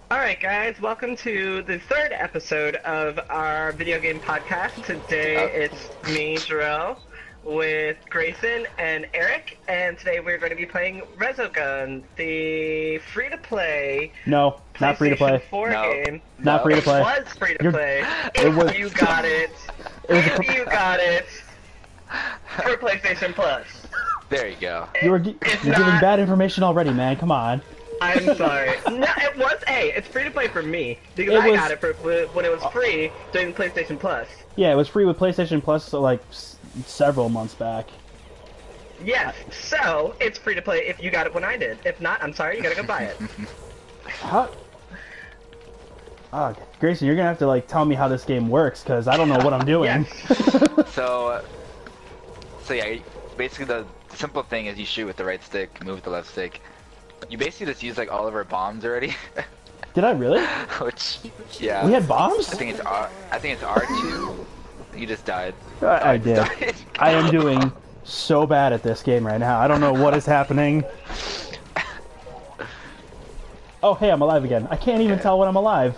Alright guys, welcome to the third episode of our video game podcast. Today it's me, Jarrell, with Grayson and Eric, and today we're going to be playing Resogun, the free-to-play No, not free to play. 4 game. Not free to play. It was free-to-play. It was. You got it. If you got it for PlayStation Plus. There you go. You're giving bad information already, man. Come on. I'm sorry. No, it was. Hey, it's free to play for me because I got it for when it was free during PlayStation Plus. Yeah, it was free with PlayStation Plus, so like several months back. Yes, so it's free to play if you got it when I did. If not, I'm sorry, you gotta go buy it. How? Grayson, you're gonna have to like tell me how this game works because I don't know what I'm doing. So yeah, basically the simple thing is you shoot with the right stick, move with the left stick. You basically just use like all of our bombs already. Did I really? Which, yeah. We had bombs? I think it's R2. You just died. I did. I am doing so bad at this game right now. I don't know what is happening. Oh, hey, I'm alive again. I can't even tell when I'm alive.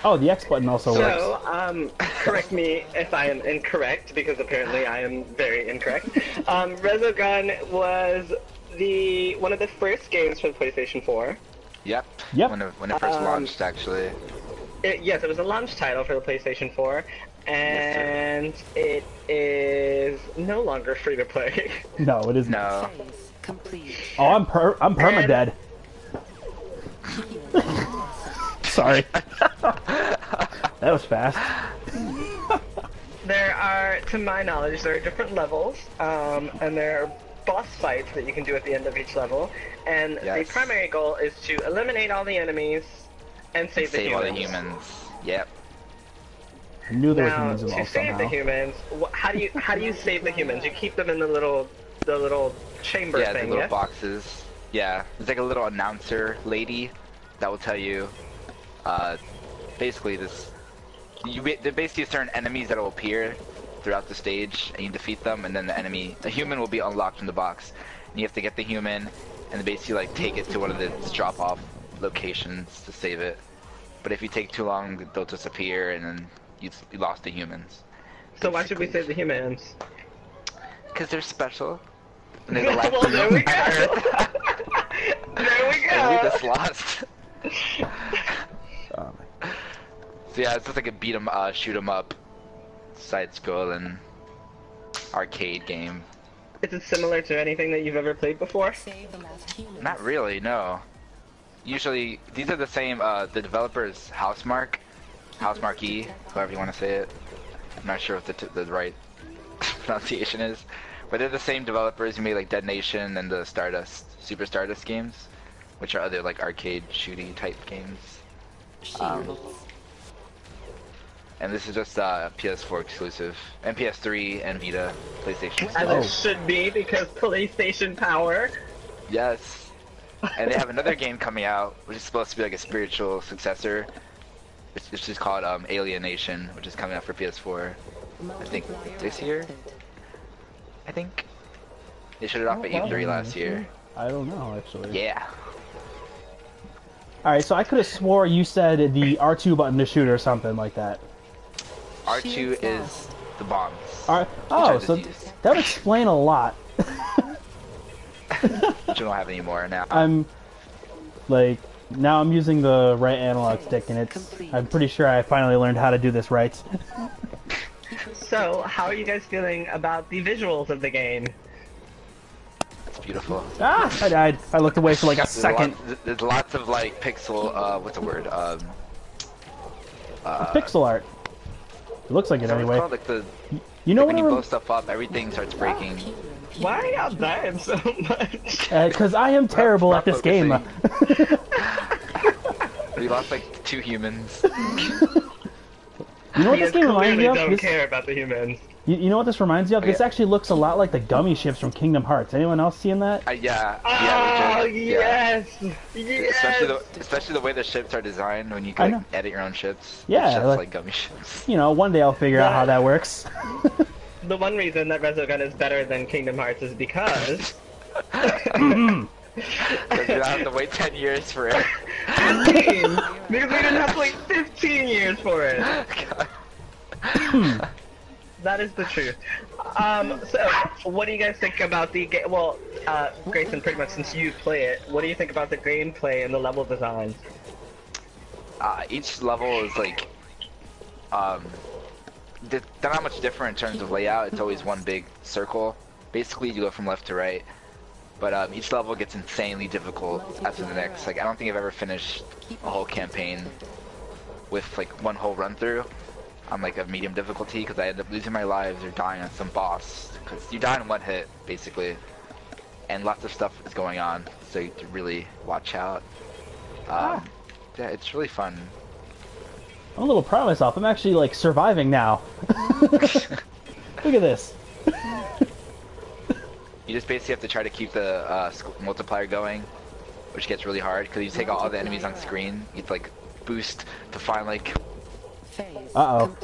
Oh, the X button also works. So, correct me if I am incorrect, because apparently I am very incorrect. Resogun was one of the first games for the PlayStation 4. Yep. Yep. When it first launched, actually. Yes, it was a launch title for the PlayStation 4, and it is no longer free to play. No, it isn't. No. Oh, I'm perma-dead. Sorry. That was fast. There are, to my knowledge, there are different levels, and there are boss fights that you can do at the end of each level, and the primary goal is to eliminate all the enemies and save the humans. Save all the humans. Yep. I knew there was Now, humans to involved save somehow. the humans, how do you save the humans? You keep them in the little chamber Yeah, thing, the little yes? boxes. Yeah, there's like a little announcer lady that will tell you, basically there basically certain enemies that will appear throughout the stage, and you defeat them, and then the human will be unlocked from the box, and you have to get the human, and basically like take it to one of the drop-off locations to save it. But if you take too long, they'll disappear, and then you lost the humans. So why should we save the humans? Because they're special. And they're the life Well, there we go. There we And we go. just lost. So yeah, it's just like a beat 'em, shoot 'em up, side-scrolling arcade game. Is it similar to anything that you've ever played before? Not really, no. Usually, these are the same, the developer's Housemarque, however you want to say it. I'm not sure what the right pronunciation is. But they're the same developers who made like Dead Nation and the Super Stardust games, which are other like arcade shooty type games. And this is just PS4 exclusive, and PS3 and Vita, PlayStation. As it should be, because PlayStation Power. Yes. And they have another game coming out, which is supposed to be like a spiritual successor. It's just called Alienation, which is coming out for PS4. I think this year. I think they showed it off at E3 last year. I don't know, actually. Yeah. Alright, so I could have swore you said the R2 button to shoot or something like that. R2 is the bombs. Alright. Oh, so that would explain a lot. Which you don't have anymore now. Now I'm using the right analog stick, and I'm pretty sure I finally learned how to do this right. So, how are you guys feeling about the visuals of the game? It's beautiful. Ah, I died. I looked away for like a second. There's lots of like pixel, what's the word? Pixel art. It looks like it anyway. Called? Like you know when you what? blow stuff up, everything starts breaking. Why are y'all dying so much? Because I am terrible at this game. We lost like 2 humans. You know what this game reminds me of? Don't care about the humans. You know what this reminds me of? This actually looks a lot like the gummy ships from Kingdom Hearts. Anyone else seeing that? Yeah. Oh, legit. yes! Yes! Especially the way the ships are designed when you can like, edit your own ships. Yeah, it's just like gummy ships. You know, one day I'll figure out how that works. The one reason that Resogun is better than Kingdom Hearts is because Because we don't have to wait 10 years for it. 15! Because we didn't have to wait 15 years for it. That is the truth. So, what do you guys think about the game? Well, Grayson, pretty much since you play it, what do you think about the gameplay and the level design? Each level is like, they're not much different in terms of layout. It's always one big circle. Basically, you go from left to right. But each level gets insanely difficult after the next. Like, I don't think I've ever finished a whole campaign with like one whole run through on like a medium difficulty, because I end up losing my lives or dying on some boss. Because you die in one hit, basically. And lots of stuff is going on, so you have to really watch out. Yeah, it's really fun. I'm a little proud of myself. I'm actually like surviving now. Look at this. You just basically have to try to keep the multiplier going, which gets really hard because you take out all the enemies on screen. You have to like boost to find like. Uh-oh.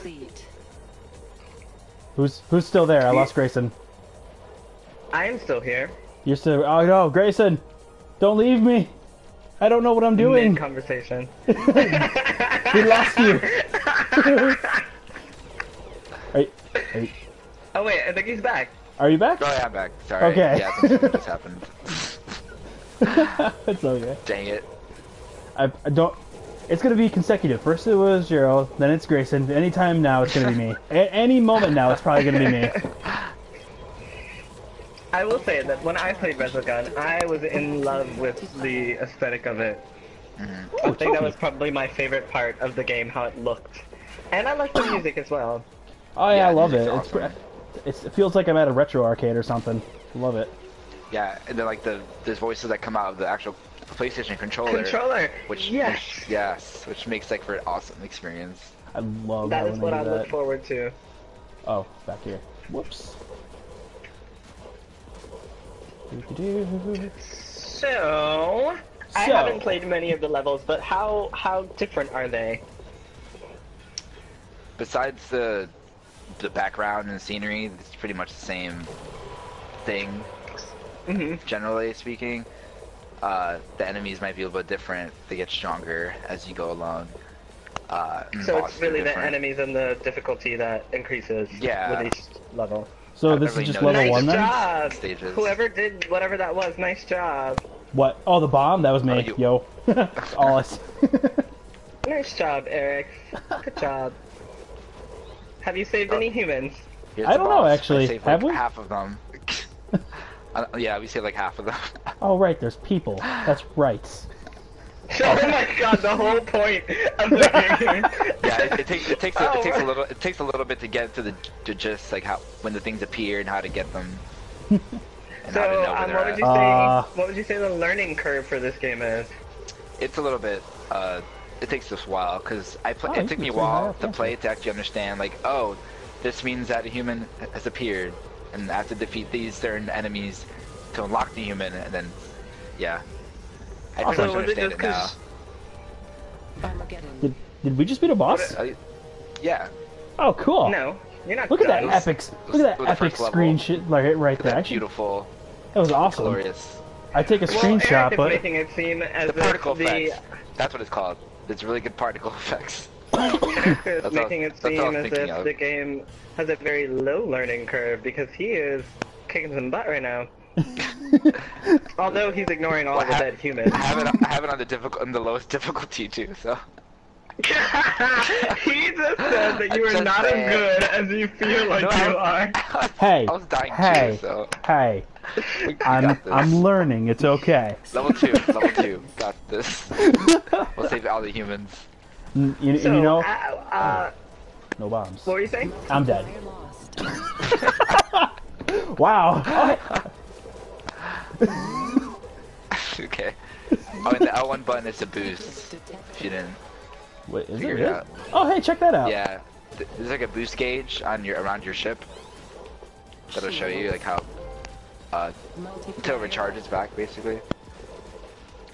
Who's still there? I lost Grayson. I am still here. You're still. Oh no, Grayson! Don't leave me. I don't know what I'm doing. Mid-conversation. We lost you. Hey. Oh wait, I think he's back. Are you back? Oh yeah, I'm back. Sorry. Okay. Yeah, I think something just happened. It's okay. Dang it. I don't. It's gonna be consecutive. First it was Jero, then it's Grayson. Anytime now, it's gonna be me. Any moment now, it's probably gonna be me. I will say that when I played Resogun, I was in love with the aesthetic of it. I think that was probably my favorite part of the game, how it looked. And I liked the music as well. Oh yeah, I love it. Awesome. It feels like I'm at a retro arcade or something. Love it. Yeah, and then like there's voices that come out of the actual PlayStation controller. Which makes like for an awesome experience. I love that. That is what I do look that. forward to. Oh, back here. Whoops. So, I haven't played many of the levels, but how different are they? Besides the background and scenery, it's pretty much the same thing. Generally speaking, the enemies might be a little bit different. They get stronger as you go along. So it's really the enemies and the difficulty that increases with each level. So this is just level 1 then? Nice job! Stages. Whoever did whatever that was, nice job. What? Oh, the bomb? That was me. Yo. All us. Nice job, Eric. Good job. Have you saved any humans? I don't know, actually. Saved, have like, we? half of them. Yeah, we saved like half of them. Oh, right, there's people. That's right. Oh my god, the whole point of the game. Yeah, it takes a little bit to get to the gist, like how when the things appear and how to get them. And so, how to know where what would you say? What would you say the learning curve for this game is? It's a little bit. It takes us a while because it took me a while to play to actually understand. Like, oh, this means that a human has appeared, and I have to defeat these certain enemies to unlock the human, and then, yeah. I pretty much understand it now. Did we just beat a boss? Yeah. Oh, cool. No, you're not. Look at that epic screenshot right there. Beautiful. That was awesome. Glorious. I take a screenshot, Eric but is making it seem as the particle effects. That's what it's called. It's really good particle effects. It's making it seem as if the game has a very low learning curve because he is kicking some butt right now. Although he's ignoring all the dead humans. I have it on the lowest difficulty too. So. He just said that you are not as good as you feel like you are. Hey, I was dying too, so. Hey, I'm learning. It's okay. Level 2, got this. We'll save all the humans. You know. No bombs. What were you saying? I'm dead. Wow. Okay. Oh, and the L1 button is a boost. If you didn't. Wait, is figure it? Out. Oh, hey, check that out. Yeah. There's like a boost gauge on around your ship. That'll show you like how until it recharges back, basically.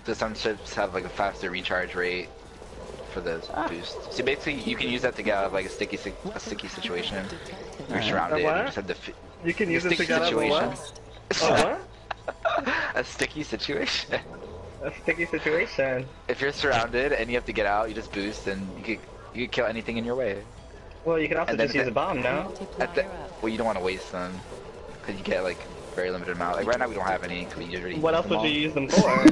So some ships have like a faster recharge rate for the boost. So basically, you can use that to get out of like a sticky situation. You're surrounded. What? And you just have You can use it to sticky get out of situation. what? A A sticky situation. A sticky situation. If you're surrounded and you have to get out, you just boost and you could kill anything in your way. Well, you can also And then just use a bomb, no? Well, you don't want to waste them because you get like very limited amount. Like right now, we don't have any. 'Cause we usually What else them would you all. use them for?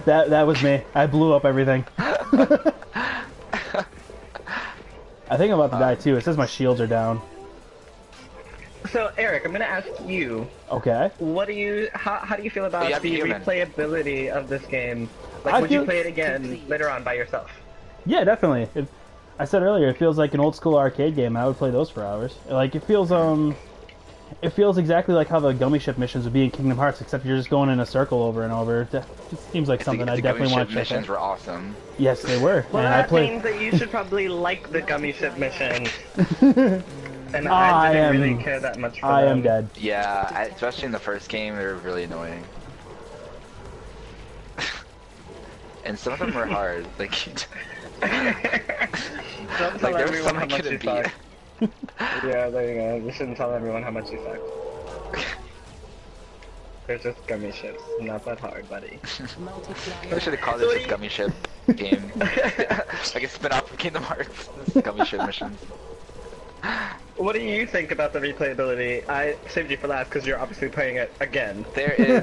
That was me. I blew up everything. I think I'm about to die too. It says my shields are down. So, Eric, I'm gonna ask you. Okay. What do you? How do you feel about have the human. replayability of this game? Like, I would you feel- play it again later on by yourself? Yeah, definitely. I said earlier, it feels like an old school arcade game. I would play those for hours. Like it feels exactly like how the gummy ship missions would be in Kingdom Hearts, except you're just going in a circle over and over. It seems like something I definitely want to check missions out. were awesome. Yes, they were. Well, and I that played. means that you should probably like the gummy ship missions. And I I didn't am- really care that much for I them. am dead. Yeah, especially in the first game, they were really annoying. And some of them were hard. Like, Don't tell like there was everyone some how I much couldn't you beat. suck. Yeah, there you go. You shouldn't tell everyone how much you suck. They're just gummy ships. Not that hard, buddy. I should have called this a gummy ship game. Like a spin-off of Kingdom Hearts. This is gummy ship missions. What do you think about the replayability? I saved you for last because you're obviously playing it again. There is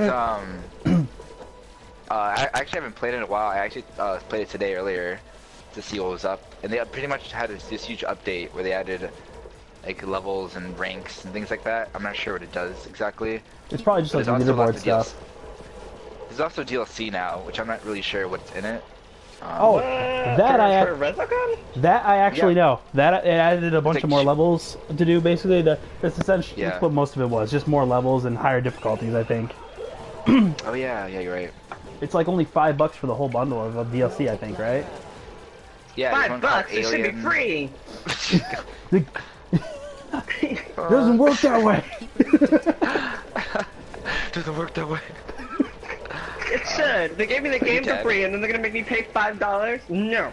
I actually haven't played it in a while. I actually played it today earlier to see what was up, and they pretty much had this huge update where they added like levels and ranks and things like that. I'm not sure what it does exactly. It's probably just like But there's also leaderboard lots of stuff. There's also DLC now, which I'm not really sure what's in it. Oh, What? that for Resogun? That I actually Yeah. know. That it added a bunch like of more sh- levels to do. Basically, that's essentially Yeah. that's what most of it was. Just more levels and higher difficulties. I think Oh yeah, you're right. it's like only $5 for the whole bundle of DLC. I think, right? Yeah, there's one called $5. It should be Alien. free. It doesn't work that way. Doesn't work that way. It should. They gave me the game for dead? free, and then they're gonna make me pay $5? No.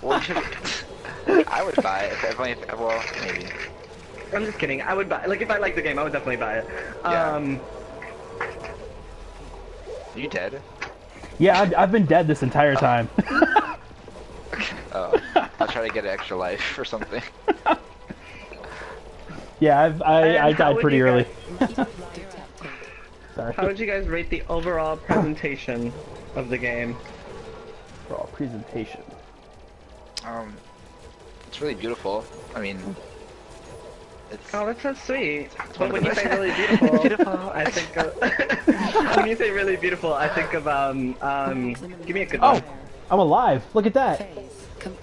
Well, you should. I would buy it if well, maybe. I'm just kidding. I would buy. Like, if I liked the game, I would definitely buy it. Yeah. Are you dead? Yeah, I've been dead this entire time. Oh, I'll try to get an extra life or something. Yeah, I And how died would pretty you early. guys- Sorry. How would you guys rate the overall presentation of the game? Overall presentation. It's really beautiful. I mean, it's. Oh, that's so sweet. But one when of you the say best- really beautiful, Beautiful. I think of... when you say really beautiful, I think of, give me a good Oh, one. I'm alive. Look at that.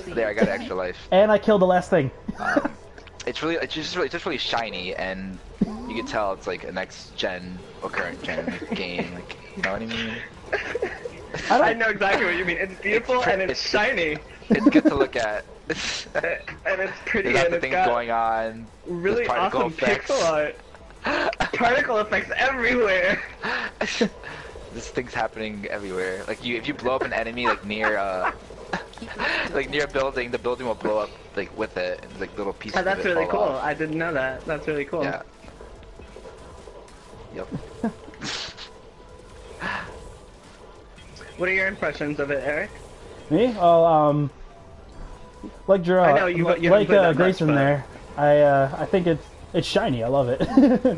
There, I got an extra life. And I killed the last thing. It's just really shiny, and you can tell it's like a next gen or current gen game. Like, you know what I mean? I know exactly what you mean. It's beautiful and it's shiny. It's good to look at. And it's pretty There's lots and of it's things got going on. really There's particle awesome effects. pixel art. Particle effects everywhere. There's things happening everywhere. Like if you blow up an enemy like near like near a building, the building will blow up like with it, and like little pieces. Oh, that's of it really fall cool. off. I didn't know that. That's really cool. Yeah. Yep. What are your impressions of it, Eric? Me? Oh, like Gerard, I know you haven't like played that much, Grayson but- there. I think it's shiny. I love it.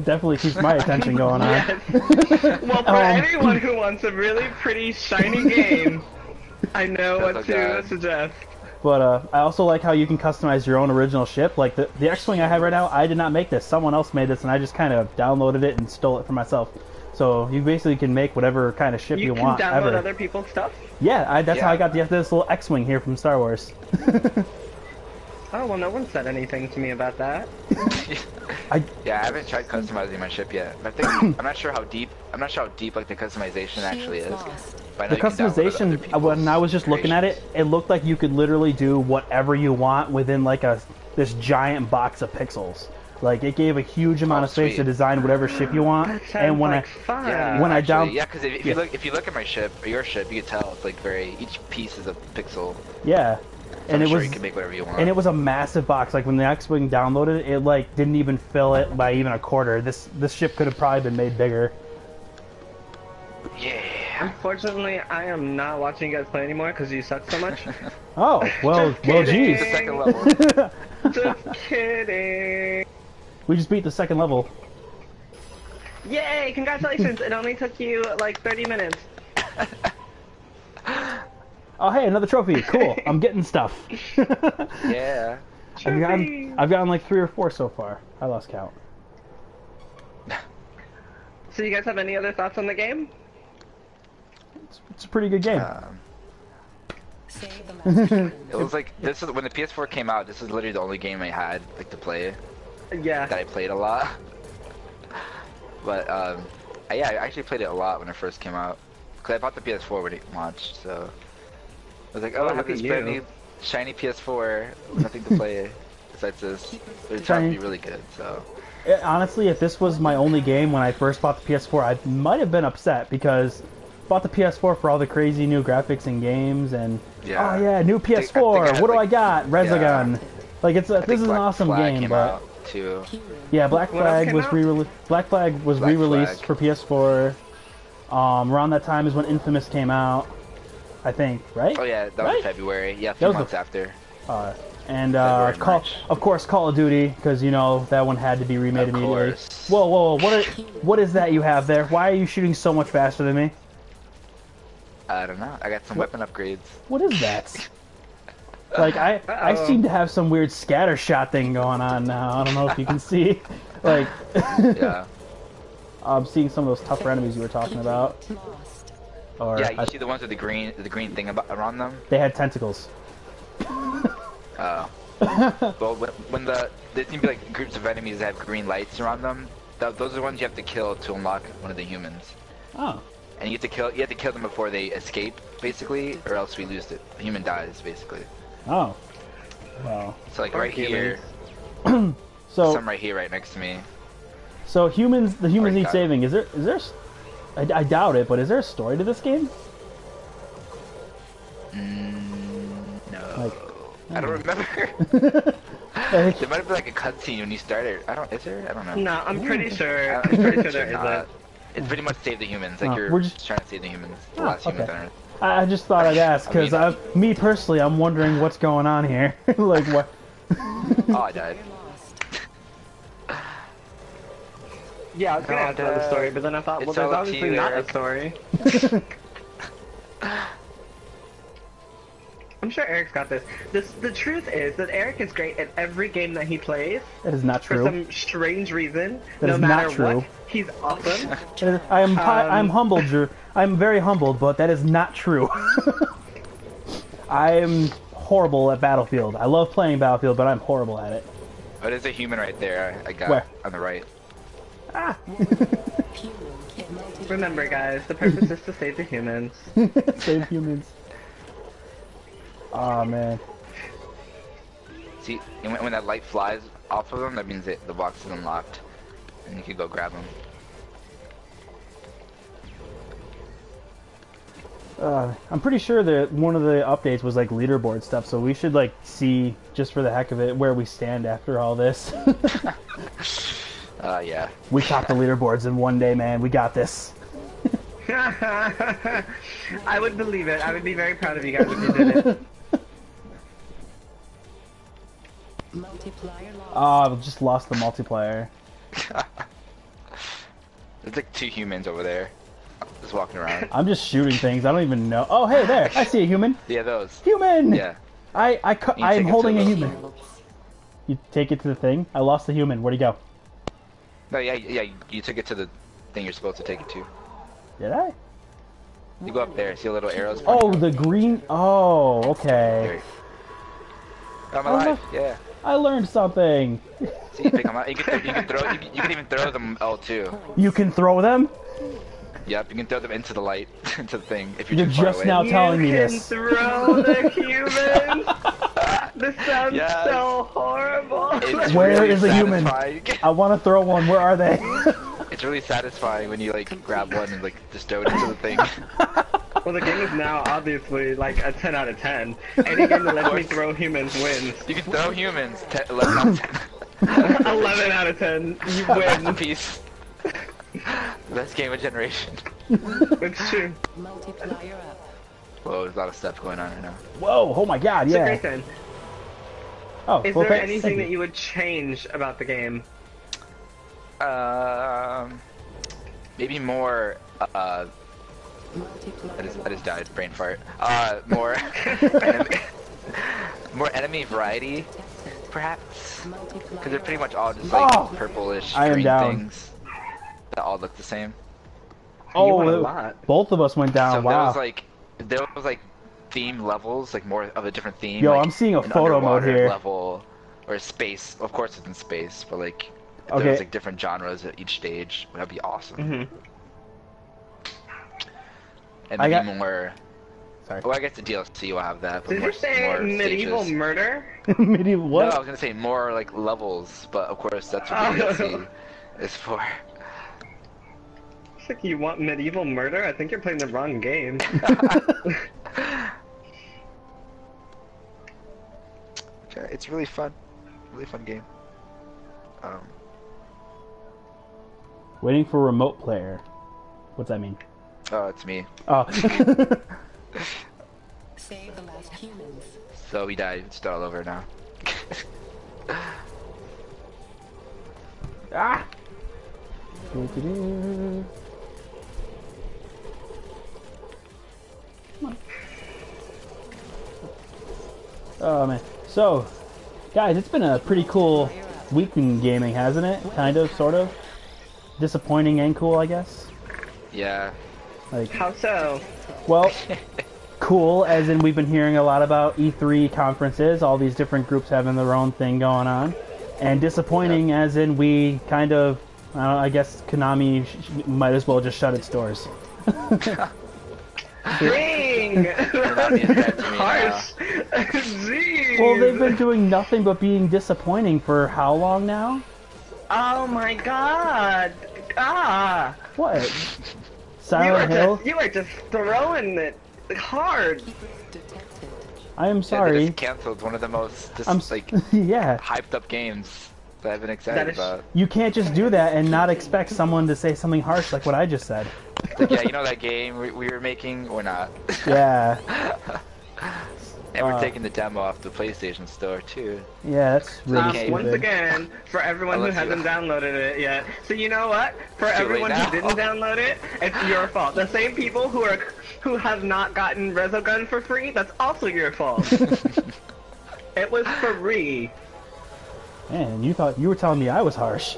Definitely keeps my attention going on. Yes. Well, for anyone who wants a really pretty shiny game, I know That's what okay. to suggest. But I also like how you can customize your own original ship. Like the X-Wing I have right now, I did not make this. Someone else made this, and I just kind of downloaded it and stole it for myself. So you basically can make whatever kind of ship you, You can want download ever. other people's stuff? Yeah, that's how I Yeah. got this little X-Wing here from Star Wars. Oh, well, no one said anything to me about that. Yeah, I haven't tried customizing my ship yet. I think I'm not sure how deep. I'm not sure how deep like the customization actually is. But I know The you can download other customization, people's when I was just looking at it, creations. it looked like you could literally do whatever you want within like this giant box of pixels. Like it gave a huge amount of space sweet. to design whatever ship you want. That sounds And when like fun. Yeah, when I actually, down- yeah, because if yeah. you look at my ship or your ship, you can tell it's like each piece is a pixel. yeah, So and I'm it sure was you can make whatever you want. and it was a massive box. Like when the X-Wing downloaded it, like didn't even fill it by even a quarter. This ship could have probably been made bigger. Yeah. Unfortunately, I am not watching you guys play anymore because you suck so much. Oh, well, Just well, kidding. geez. The second level. Just kidding. We just beat the second level. Yay! Congratulations! It only took you like 30 minutes. Oh, hey, another trophy. Cool. I'm getting stuff. Yeah. I've gotten like 3 or 4 so far. I lost count. So you guys have any other thoughts on the game? It's a pretty good game. It was like this is when the PS4 came out. This is literally the only game I had like to play Yeah. that I played a lot. But yeah, I actually played it a lot when it first came out. Cause I bought the PS4 when it launched, so I was like, oh, I have look this at brand you. new shiny PS4, nothing to play besides this. But it's trying to be really good, so. Honestly, if this was my only game when I first bought the PS4, I might have been upset because I bought the PS4 for all the crazy new graphics and games and Yeah. oh yeah, new I think PS4. I had, What do I like- got? Resogun. Yeah. Like it's I think this is an Black awesome Flag game, came but out too. yeah, Black What else Flag came was out? re-released. Black Flag was Black re-released Flag. for PS4. Around that time is when Infamous came out, I think, right? Oh yeah, that was Right? in February. Yeah, a That few was the- months after. And February, Call, March. of course, Call of Duty, because you know that one had to be remade Of immediately. course. Whoa, whoa, whoa! What is that you have there? Why are you shooting so much faster than me? I don't know. I got some weapon upgrades. What is that? Like I Uh-oh. seem to have some weird scatter shot thing going on now. I don't know if you can see. Like Yeah. I'm seeing some of those tougher enemies you were talking about. Or Yeah, you see the ones with the green thing around them? they had tentacles. Oh. Well, when there seem to be like groups of enemies that have green lights around them. Those are the ones you have to kill to unlock one of the humans. Oh. And you have to kill them before they escape, basically, or else we lose it. The human dies, basically. Oh. Well. So like Or right here, So some right here, right next to me. so humans, the humans Already need got it. saving. Is there? I doubt it, but is there a story to this game? No. Like, I don't remember. Like, There might have been like a cutscene when you started. Is there? I don't know. No, I'm pretty sure. I- I'm pretty sure there Should not. isn't. It's pretty much save the humans. Like Oh, you're we're just just- trying to save the humans, the Oh, last humans okay. on Earth. I just thought I'd ask because I mean- me personally, I'm wondering what's going on here. Like what? Oh, I died. Yeah, I was gonna ask about the story, but then I thought, well, It's there's all up to obviously you, not a Eric. story. I'm sure Eric's got this. The truth is that Eric is great at every game that he plays. That is not For true. some strange reason, That no is not matter true. what, he's awesome. I'm humbled, Drew. I'm very humbled, but that is not true. I'm horrible at Battlefield. I love playing Battlefield, but I'm horrible at it. Oh, there's a human right there. I got Where? on the right. Ah. Remember, guys, the purpose is to save the humans. Save humans. Oh man. See, and when that light flies off of them, that means that the box is unlocked, and you can go grab them. I'm pretty sure that one of the updates was like leaderboard stuff, so we should like see just for the heck of it where we stand after all this. Yeah. We topped the leaderboards in one day, man. We got this. I would believe it. I would be very proud of you guys if you did it. I've just lost the multiplayer. There's like 2 humans over there, just walking around. I'm just shooting things. I don't even know. Oh, hey there! I see a human. Yeah, those. Human. Yeah. I'm take it to holding a the- human. You take it to the thing. I lost the human. Where'd he go? No, yeah. You took it to the thing you're supposed to take it to. Did I? You go up there. See a little arrows. Oh, the green. Oh, okay. There. I'm Oh, alive. look. Yeah. I learned something. See, you pick them up. You can throw. You can even throw them L2. You can throw them. Yep, you can throw them into the light, into the thing. If you're You're too far just away. now telling me You can this. throw the humans. This sounds Yes. so horrible. It's Where really is the human? satisfying. I want to throw one. Where are they? It's really satisfying when you like grab one and like just throw it into the thing. Well, the game is now obviously like a 10 out of 10. Any game that lets me throw humans wins. You can throw humans. 11 out of 10. 11 out of 10, you Rest in win. peace. Best game of generation. It's true. Multiplier up. Whoa, there's a lot of stuff going on right now. Whoa! Oh my God! So Yeah. Grayson, Oh, is well, there thank anything you. that you would change about the game? Maybe more. I just died. Brain fart. More. More enemy variety, perhaps. Because they're pretty much all just like purplish I am green down. things that all look the same. You Oh, want a lot. both of us went down. So Wow. there was like theme levels, like more of a different theme. Yo, like I'm seeing a an photo mode underwater here. level or space. Of course, it's in space, but like if Okay. there was like different genres at each stage. That'd be awesome. Mhm. And I maybe got- more. Sorry. Well, I guess the DLC will have that. But Did more, you say more medieval stages. murder? Medieval what? No, I was gonna say more like levels, but of course that's what the DLC is for. It's like you want medieval murder? I think you're playing the wrong game. Yeah, it's really fun game. Waiting for remote player. What's that mean? Oh, it's me. Oh. Save the last humans. So we died. It's all over now. Ah. Doo-doo-doo. Come on. Oh man. So, guys, it's been a pretty cool week in gaming, hasn't it? Kind of, sort of. Disappointing and cool, I guess. Yeah. Like, How so? well, cool, as in we've been hearing a lot about E3 conferences, all these different groups having their own thing going on. And disappointing, as in we kind of, I guess Konami might as well just shut its doors. Dang! Konami is dead to me Harsh! Jeez! Well, they've been doing nothing but being disappointing for how long now? Oh my god! Ah! What? Silent Hill? You are just throwing it hard! Detected. I am Yeah, they sorry. just canceled one of the most I'm like yeah. hyped up games that I've been That excited is- about. You can't just do that and not expect someone to say something harsh like what I just said. Like, yeah, you know that game we were making or not? Yeah. And we're taking the demo off the PlayStation Store too. Yeah, that's really Okay. Once stupid. again, for everyone who Unless you- hasn't downloaded it yet. So you know what? For Too late everyone now. who didn't download it, it's your fault. The same people who have not gotten Resogun for free, that's also your fault. It was free. Man, you thought you were telling me I was harsh.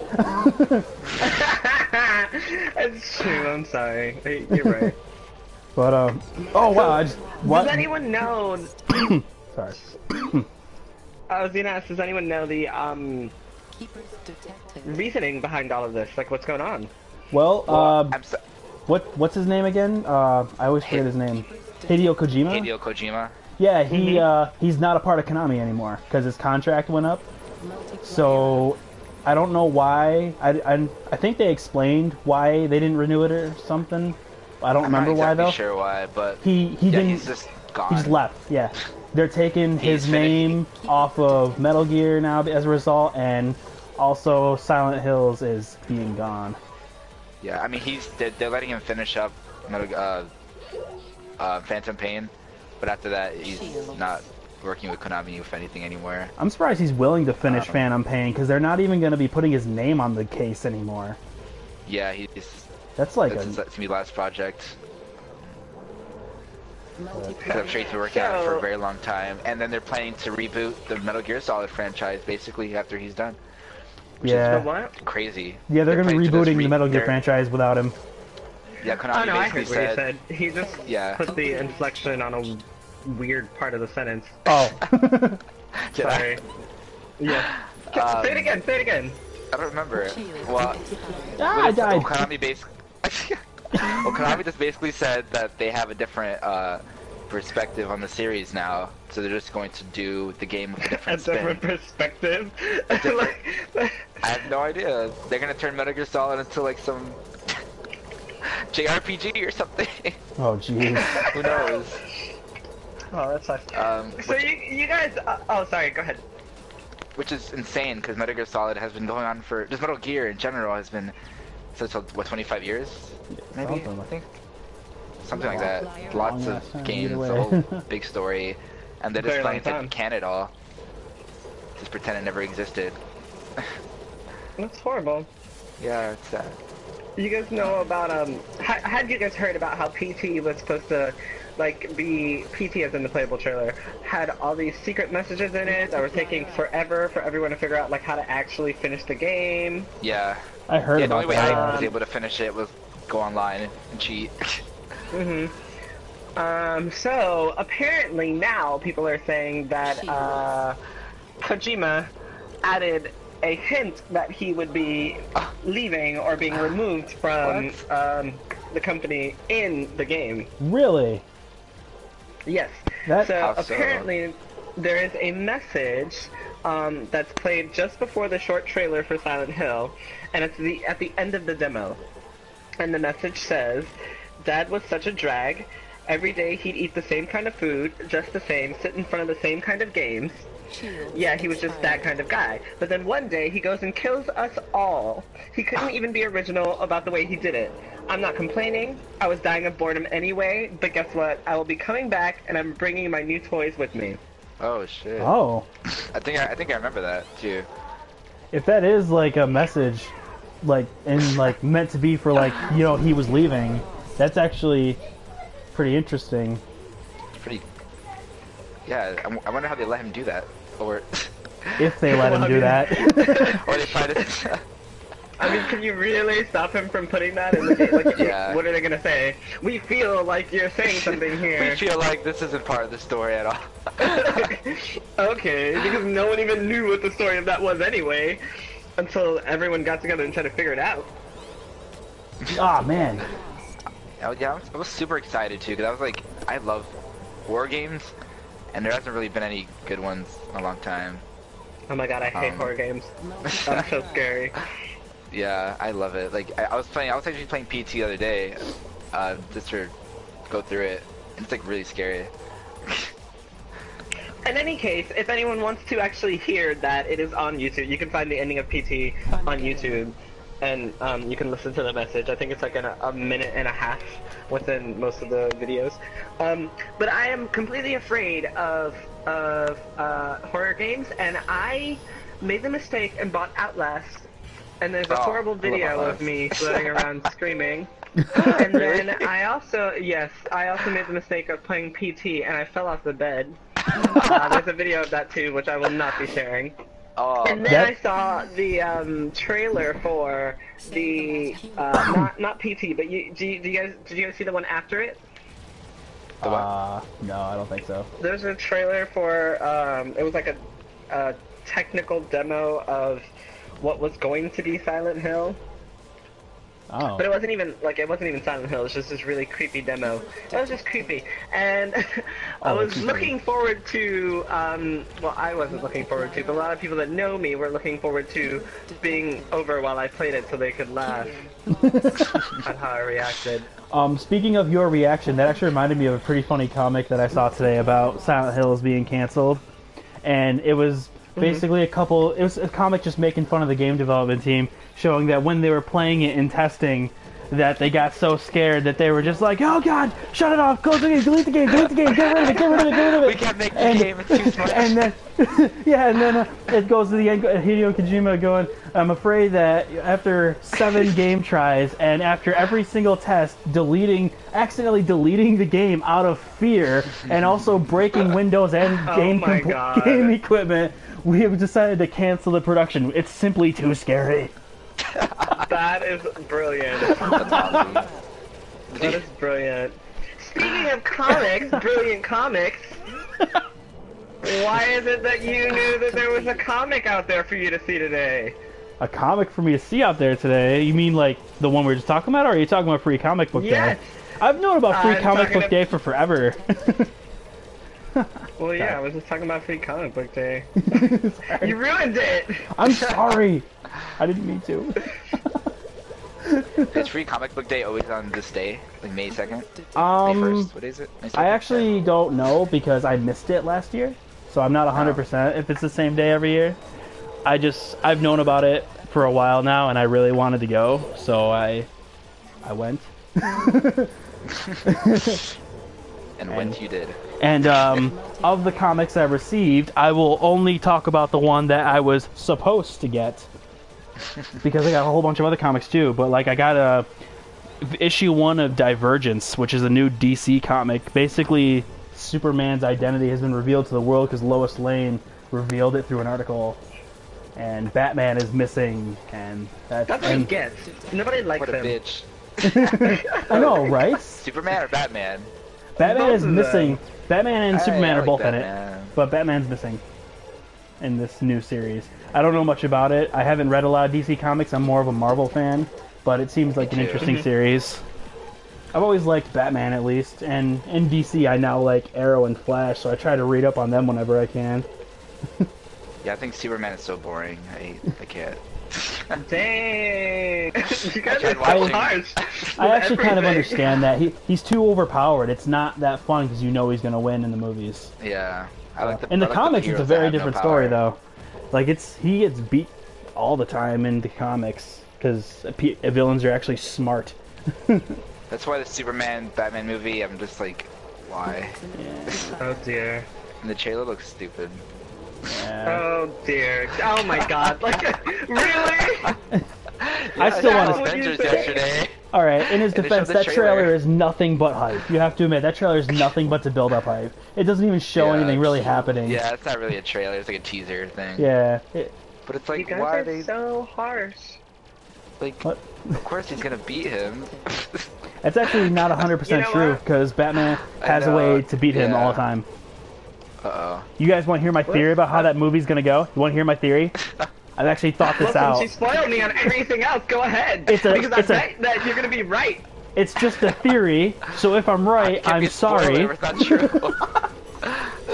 It's true, I'm sorry. You're right. But oh wow, I just what? Does anyone know... Sorry. I was gonna ask, does anyone know the Keepers detected. reasoning behind all of this? Like, what's going on? Well, I'm so what's his name again? I always forget his name. Hideo Kojima. Hideo Kojima. Yeah, he's not a part of Konami anymore because his contract went up. Multiplier So I don't know why. I think they explained why they didn't renew it or something. I don't I'm not remember why exactly though. sure why, but He yeah, didn't. he's just gone. He just left. Yeah, they're taking his He's finished. name off of Metal Gear now as a result, and also Silent Hills is being gone. Yeah, I mean they're letting him finish up Phantom Pain, but after that he's not working with Konami with anything anymore. I'm surprised he's willing to finish Um, Phantom Pain because they're not even going to be putting his name on the case anymore. Yeah, That's like that's his to me last project. multiplier. I'm sure he's been working on it for a very long time, and then they're planning to reboot the Metal Gear Solid franchise basically after he's done. Which yeah. The what? is crazy. Yeah, they're going to be planning just rebooting the Metal Gear they're- franchise without him. Yeah, Konami Oh no, I basically heard what you said. He just Yeah. put the inflection on a weird part of the sentence. Oh. Did I? Sorry. Yeah. Say it again, say it again. I don't remember it. Well, Ah, I died. Konami basically. Well, Konami just basically said that they have a different perspective on the series now, so they're just going to do the game with a A different spin. different perspective. different- Like, I have no idea. They're gonna turn Metal Gear Solid into like some JRPG or something. Oh, jeez. Who knows? oh, that sucks. So Which, you guys, oh sorry, go ahead. which is insane because Metal Gear Solid has been going on for just Metal Gear in general has been So it's, what, 25 years? Maybe? Something I like think. Something like that. Lots Long of last time, games, either the way. whole big story. And they're just Very long planning to time. can it all. Just pretend it never existed. That's horrible. Yeah, it's sad. You guys know about had you guys heard about how PT was supposed to like be PT as in the playable trailer had all these secret messages in it that were taking forever for everyone to figure out like how to actually finish the game? Yeah. I heard Yeah, the about only way I that. was able to finish it was go online and cheat. So apparently now people are saying that Kojima added a hint that he would be leaving or being removed from the company in the game. Really? Yes. That- So How so? apparently there is a message that's played just before the short trailer for Silent Hill, and it's at the end of the demo. And the message says, "Dad was such a drag. Every day he'd eat the same kind of food, just the same, sit in front of the same kind of games. Yeah, he was just that kind of guy. But then one day he goes and kills us all. He couldn't even be original about the way he did it. I'm not complaining. I was dying of boredom anyway, but guess what? I will be coming back, and I'm bringing my new toys with me." Oh shit. Oh. I think I remember that too. If that is like a message, like, and like meant to be for like, you know, he was leaving, that's actually pretty interesting. Pretty. Yeah, I wonder how they let him do that, or If they let him do that. or they tried to. I mean, can you really stop him from putting that in the game? Like, Yeah. what are they gonna say? We feel like you're saying something We here. feel like this isn't part of the story at all. Okay, because no one even knew what the story of that was anyway, until everyone got together and tried to figure it out. Ah, man. Oh, yeah, I was super excited too, because I was like, I love horror games, and there hasn't really been any good ones in a long time. Oh my god, I hate horror games. I'm so scary. Yeah, I love it. Like I was actually playing PT the other day, just to go through it. It's like really scary. In any case, if anyone wants to actually hear that, it is on YouTube. You can find the ending of PT on YouTube, and you can listen to the message. I think it's like a minute and a half within most of the videos. But I am completely afraid of horror games, and I made the mistake and bought Outlast. And there's a horrible video of me floating around screaming. And then I also made the mistake of playing PT, and I fell off the bed. There's a video of that too, which I will not be sharing. Oh, And then I saw the trailer for the not PT, but did you guys see the one after it? The what? No, I don't think so. There's a trailer for it was like a technical demo of what was going to be Silent Hill. Oh. But it wasn't even Silent Hill. It was just this really creepy demo. It was just creepy, and I Oh, was that's looking forward to. Well, I wasn't looking forward to, but a lot of people that know me were looking forward to being over while I played it, so they could laugh at how I reacted. Speaking of your reaction, that actually reminded me of a pretty funny comic that I saw today about Silent Hills being canceled, and it was basically it was a comic just making fun of the game development team, showing that when they were playing it in testing, that they got so scared that they were just like, "Oh God, shut it off! Close the game! Delete the game! Delete the game! Get rid of it! Get rid of it! Get rid of it!" We can't make the game. It's too smart. And then, yeah, and then it goes to the end. Hideo Kojima going, "I'm afraid that after 7 game tries and after every single test, accidentally deleting the game out of fear, and also breaking Windows and game equipment, we have decided to cancel the production. It's simply too scary." That is brilliant. That's awesome. That is brilliant. Speaking of comics, brilliant comics. Why is it that you knew that there was a comic out there for you to see today? A comic for me to see out there today? You mean like the one we were just talking about, or are you talking about Free Comic Book Yes. Day? I've known about Free I'm Comic talking Book Day for forever. Well, yeah, I was just talking about Free Comic Book Day. You ruined it! I'm sorry. I didn't mean to. Is Free Comic Book Day always on this day, like May 2nd? May 1st? What is it? May 2nd? I actually don't know because I missed it last year, so I'm not 100% if it's the same day every year. I've known about it for a while now, and I really wanted to go, so I went. And went you did. And of the comics I received, I will only talk about the one that I was supposed to get, because I got a whole bunch of other comics too. But like, I got issue 1 of Divergence, which is a new DC comic. Basically, Superman's identity has been revealed to the world because Lois Lane revealed it through an article, and Batman is missing, and That's what he gets. Nobody likes What a him. bitch. I know, right? Superman or Batman? Batman Both is of missing. Batman and Superman I are both like in it, Batman. but Batman's missing in this new series. I don't know much about it. I haven't read a lot of DC comics. I'm more of a Marvel fan, but it seems like an too. interesting series. I've always liked Batman, at least, and in DC I now like Arrow and Flash, so I try to read up on them whenever I can. Yeah, I think Superman is so boring. I can't. Dang! You guys I are tried so watching- harsh. I actually kind of Everything. understand that. He's too overpowered. It's not that fun because you know he's going to win in the movies. Yeah. I like the In the I like comics, it's a heroes that very have no different power. story, though. Like, he gets beat all the time in the comics because villains are actually smart. That's why the Superman Batman movie, I'm just like, why? Oh dear. And the trailer looks stupid. Yeah. Oh dear. Oh my god. Like, really? I still saw want to. what you Avengers say. yesterday. All right, in his And they defense, showed the that trailer trailer. is nothing but hype. You have to admit, that trailer is nothing but to build up hype. It doesn't even show Yeah, anything really it's- happening. Yeah, it's not really a trailer. It's like a teaser thing. Yeah. But it's You like, guys why are are they so harsh. like? What? Of course he's gonna beat him. It's actually not 100% You know true what? because Batman I has a know, way to beat him yeah. all the time. Uh-oh. You guys want to hear my theory about how that movie's gonna go? You want to hear my theory? I've actually thought this Listen, out. she spoiled me on everything else. Go ahead. It's a- because I it's a- bet that you're gonna be right. It's just a theory, so if I'm right, Can't be I'm a spoiler sorry. if It's not true.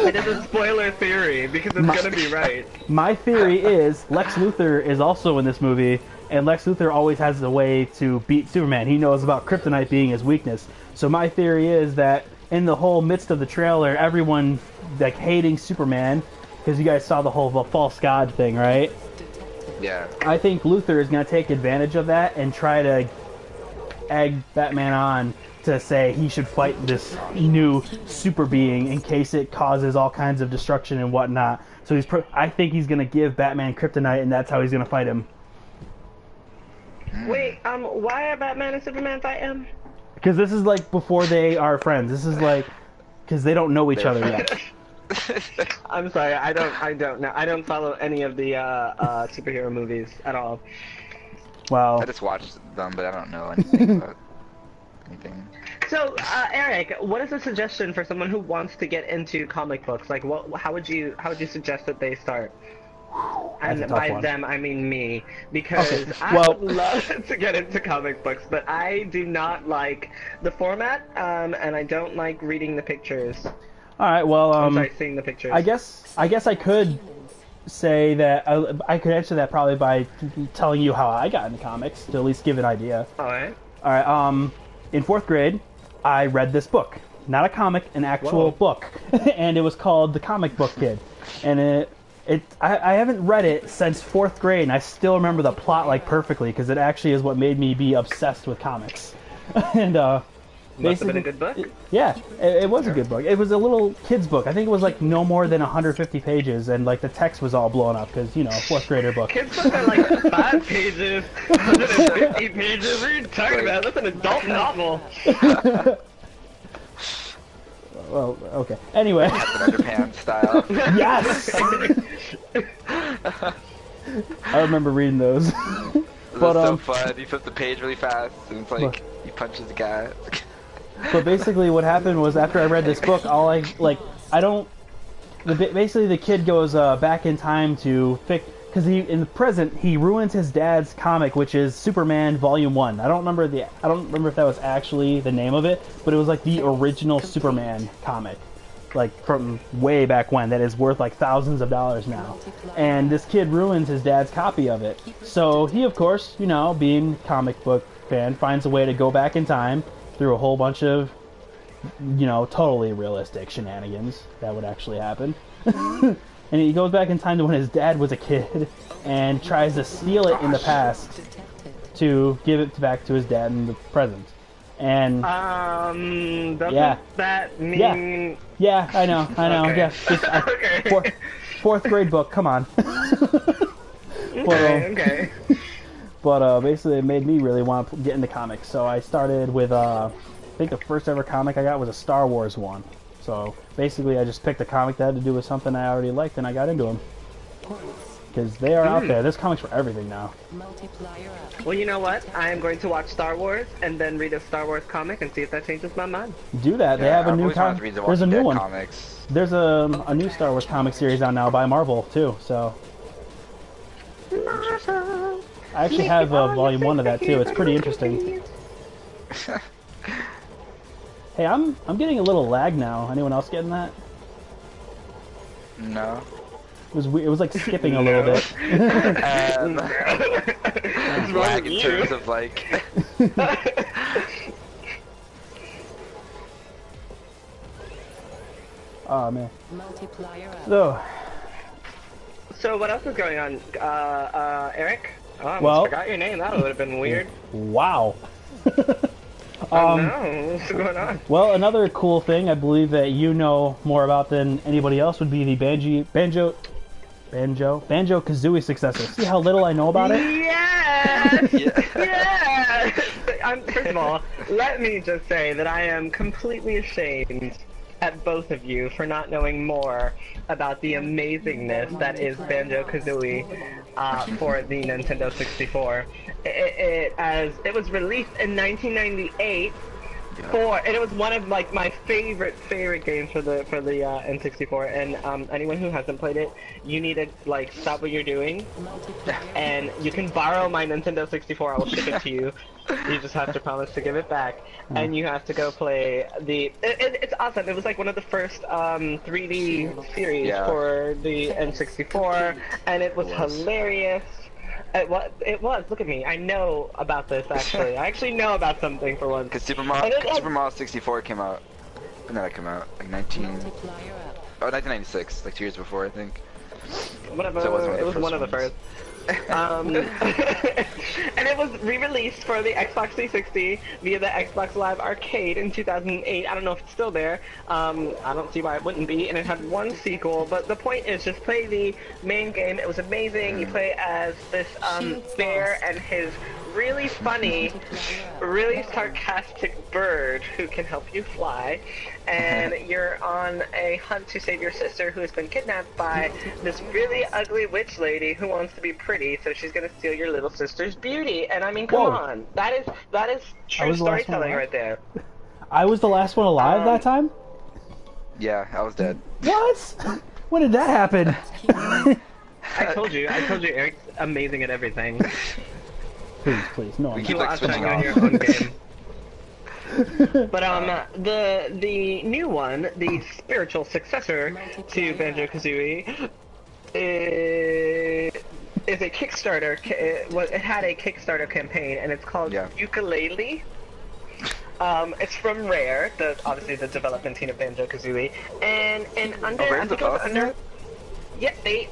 It is a spoiler theory because it's gonna be right. My theory is Lex Luthor is also in this movie, and Lex Luthor always has a way to beat Superman. He knows about kryptonite being his weakness. So my theory is that in the whole midst of the trailer, everyone like hating Superman, because you guys saw the whole false god thing, right? Yeah. I think Luthor is going to take advantage of that and try to egg Batman on to say he should fight this new super being in case it causes all kinds of destruction and whatnot. So I think he's going to give Batman kryptonite, and that's how he's going to fight him. Wait, why are Batman and Superman fighting? Because this is like before they are friends. This is like because they don't know each other yet. I'm sorry, I don't know. I don't follow any of the superhero movies at all. Wow. I just watched them, but I don't know anything about anything. So, Eric, what is a suggestion for someone who wants to get into comic books? Like, how would you suggest that they start? That's a And tough by one. them, I mean me, because Okay, I well- would love to get into comic books, but I do not like the format, and I don't like reading the pictures. All right. Well, I'm sorry, seeing the pictures. I guess I could say that I could answer that probably by telling you how I got into comics to at least give an idea. All right. All right. In 4th grade, I read this book, not a comic, an actual Whoa. book, and it was called The Comic Book Kid, and I haven't read it since 4th grade, and I still remember the plot like perfectly because it actually is what made me be obsessed with comics. And Must have been a good book. yeah, it was a good book. It was a little kid's book. I think it was like no more than 150 pages, and like the text was all blown up because 4th grader book. Kids books are like 5 pages, 150 pages. What are you talking about? That's an adult novel. Well, okay. Anyway, Underpants style. yes, I remember reading those. It But, was so fun. You flip the page really fast, and it's like you punch this guy. But basically, what happened was after I read this book, basically the kid goes back in time to fix because in the present he ruins his dad's comic, which is Superman Volume 1. I don't remember if that was actually the name of it, but it was like the original Superman comic, like from way back when, that is worth like thousands of dollars now. And this kid ruins his dad's copy of it. So he, of course, being a comic book fan, finds a way to go back in time through a whole bunch of, totally realistic shenanigans that would actually happen. and he goes back in time to when his dad was a kid, and tries to steal it in the past Detected. to give it back to his dad in the present. And Doesn't Yeah. that mean... yeah, I know. Okay. Yeah, just, Okay. fourth grade book. Come on. Okay. But basically, it made me really want to get into comics. So I started with I think the first ever comic I got was a Star Wars one. So basically, I just picked a comic that had to do with something I already liked, and I got into them Points. because they are out there. There's comics for everything now. Multiplier up. Well, you know what? I am going to watch Star Wars and then read a Star Wars comic and see if that changes my mind. Do that. They have a new comic. There's a new one. Comics. There's a new Star Wars comic series out now by Marvel too. So I actually have volume 1 of that too. It's pretty interesting. Hey, I'm getting a little lag now. Anyone else getting that? No. It was weird. It was like skipping a little bit. Lag in terms of like. Oh man. Multiplier up. So So what else is going on, Eric? Oh, I Well- forgot your name. That would have been weird. wow. Oh no, what's going on? Well, another cool thing I believe that you know more about than anybody else would be the Banjo Kazooie successor. See how little I know about it? Yes! Yeah. Yes! First of all, let me just say that I am completely ashamed at both of you for not knowing more about the amazingness that is Banjo-Kazooie for the Nintendo 64. It was released in 1998. And it was one of like my favorite games for the N64. And anyone who hasn't played it, you need to like stop what you're doing, and you can borrow my Nintendo 64. I will ship it to you. You just have to promise to give it back, and you have to go play the. It's awesome. It was like one of the first 3D series for the N64, and it was hilarious. It was. Look at me. I know about this, actually. I actually know about something for once. Because Super Mario 64 came out. When did that come out? Like 1996. Like 2 years before, I think. Whatever. So it was one of the first. And it was re-released for the Xbox 360 via the Xbox Live Arcade in 2008. I don't know if it's still there. I don't see why it wouldn't be. And it had one sequel. But the point is, just play the main game. It was amazing. You play as this bear and his really funny, really sarcastic bird who can help you fly. And you're on a hunt to save your sister who has been kidnapped by this really ugly witch lady who wants to be pretty, so she's gonna steal your little sister's beauty. And I mean, come on, that is true storytelling right there. I was the last one alive that time? Yeah, I was dead. What? When did that happen? I told you, Eric's amazing at everything. Please, no. We I'm keep not. like You'll switching outshine you off. in your own game. But the new one, the spiritual successor to Banjo-Kazooie, is a Kickstarter. It had a Kickstarter campaign, and it's called Ukulele. It's from Rare, obviously the development team of Banjo-Kazooie, and under I think it was under. Yeah, they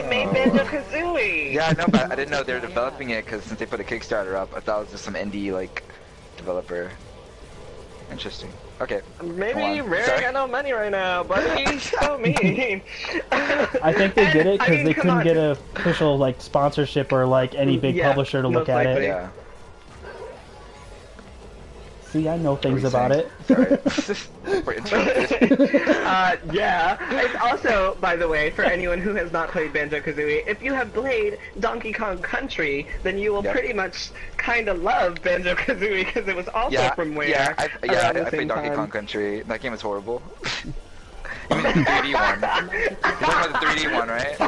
made Banjo-Kazooie. Yeah, I know, but I didn't know they were developing it because since they put a Kickstarter up, I thought it was just some indie like developer. Interesting. Okay. Maybe Rare got no money right now, buddy. So mean. I think they did it because they couldn't get a official like sponsorship or like any big publisher to look at it. Yeah. See, I know things about it. Sorry. We're interrupted. Yeah. It's also, by the way, for anyone who has not played Banjo-Kazooie, if you have played Donkey Kong Country, then you will pretty much kind of love Banjo-Kazooie because it was also from Rare. Yeah, I played Donkey Kong Country. That game is horrible. You mean the 3D one? You're talking about the 3D one, right?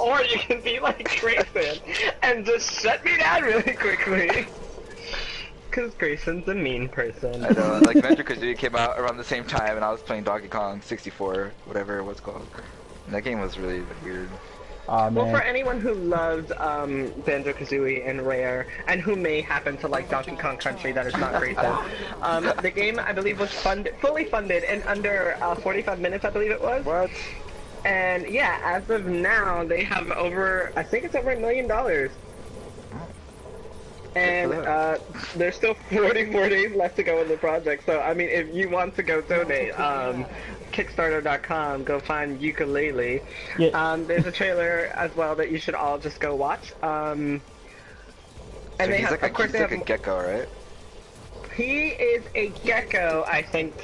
Or you can be like Grayson and just shut me down really quickly. Because Grayson's a mean person. I know, like Banjo-Kazooie came out around the same time and I was playing Donkey Kong 64, whatever it was called. And that game was really weird. Oh, well, for anyone who loves Banjo-Kazooie and Rare, and who may happen to like Donkey Kong Country, that is not Grayson. The game, I believe, was fully funded in under 45 minutes, I believe it was. What? And yeah, as of now, they have over, I think it's over $1 million. And there's still 44 days left to go in the project. So I mean, if you want to go donate, Kickstarter.com, go find Ukulele. Yeah. There's a trailer as well that you should all just go watch. And So they he's have, like a, of course, he's they like have. a gecko, right? He is a gecko, I think,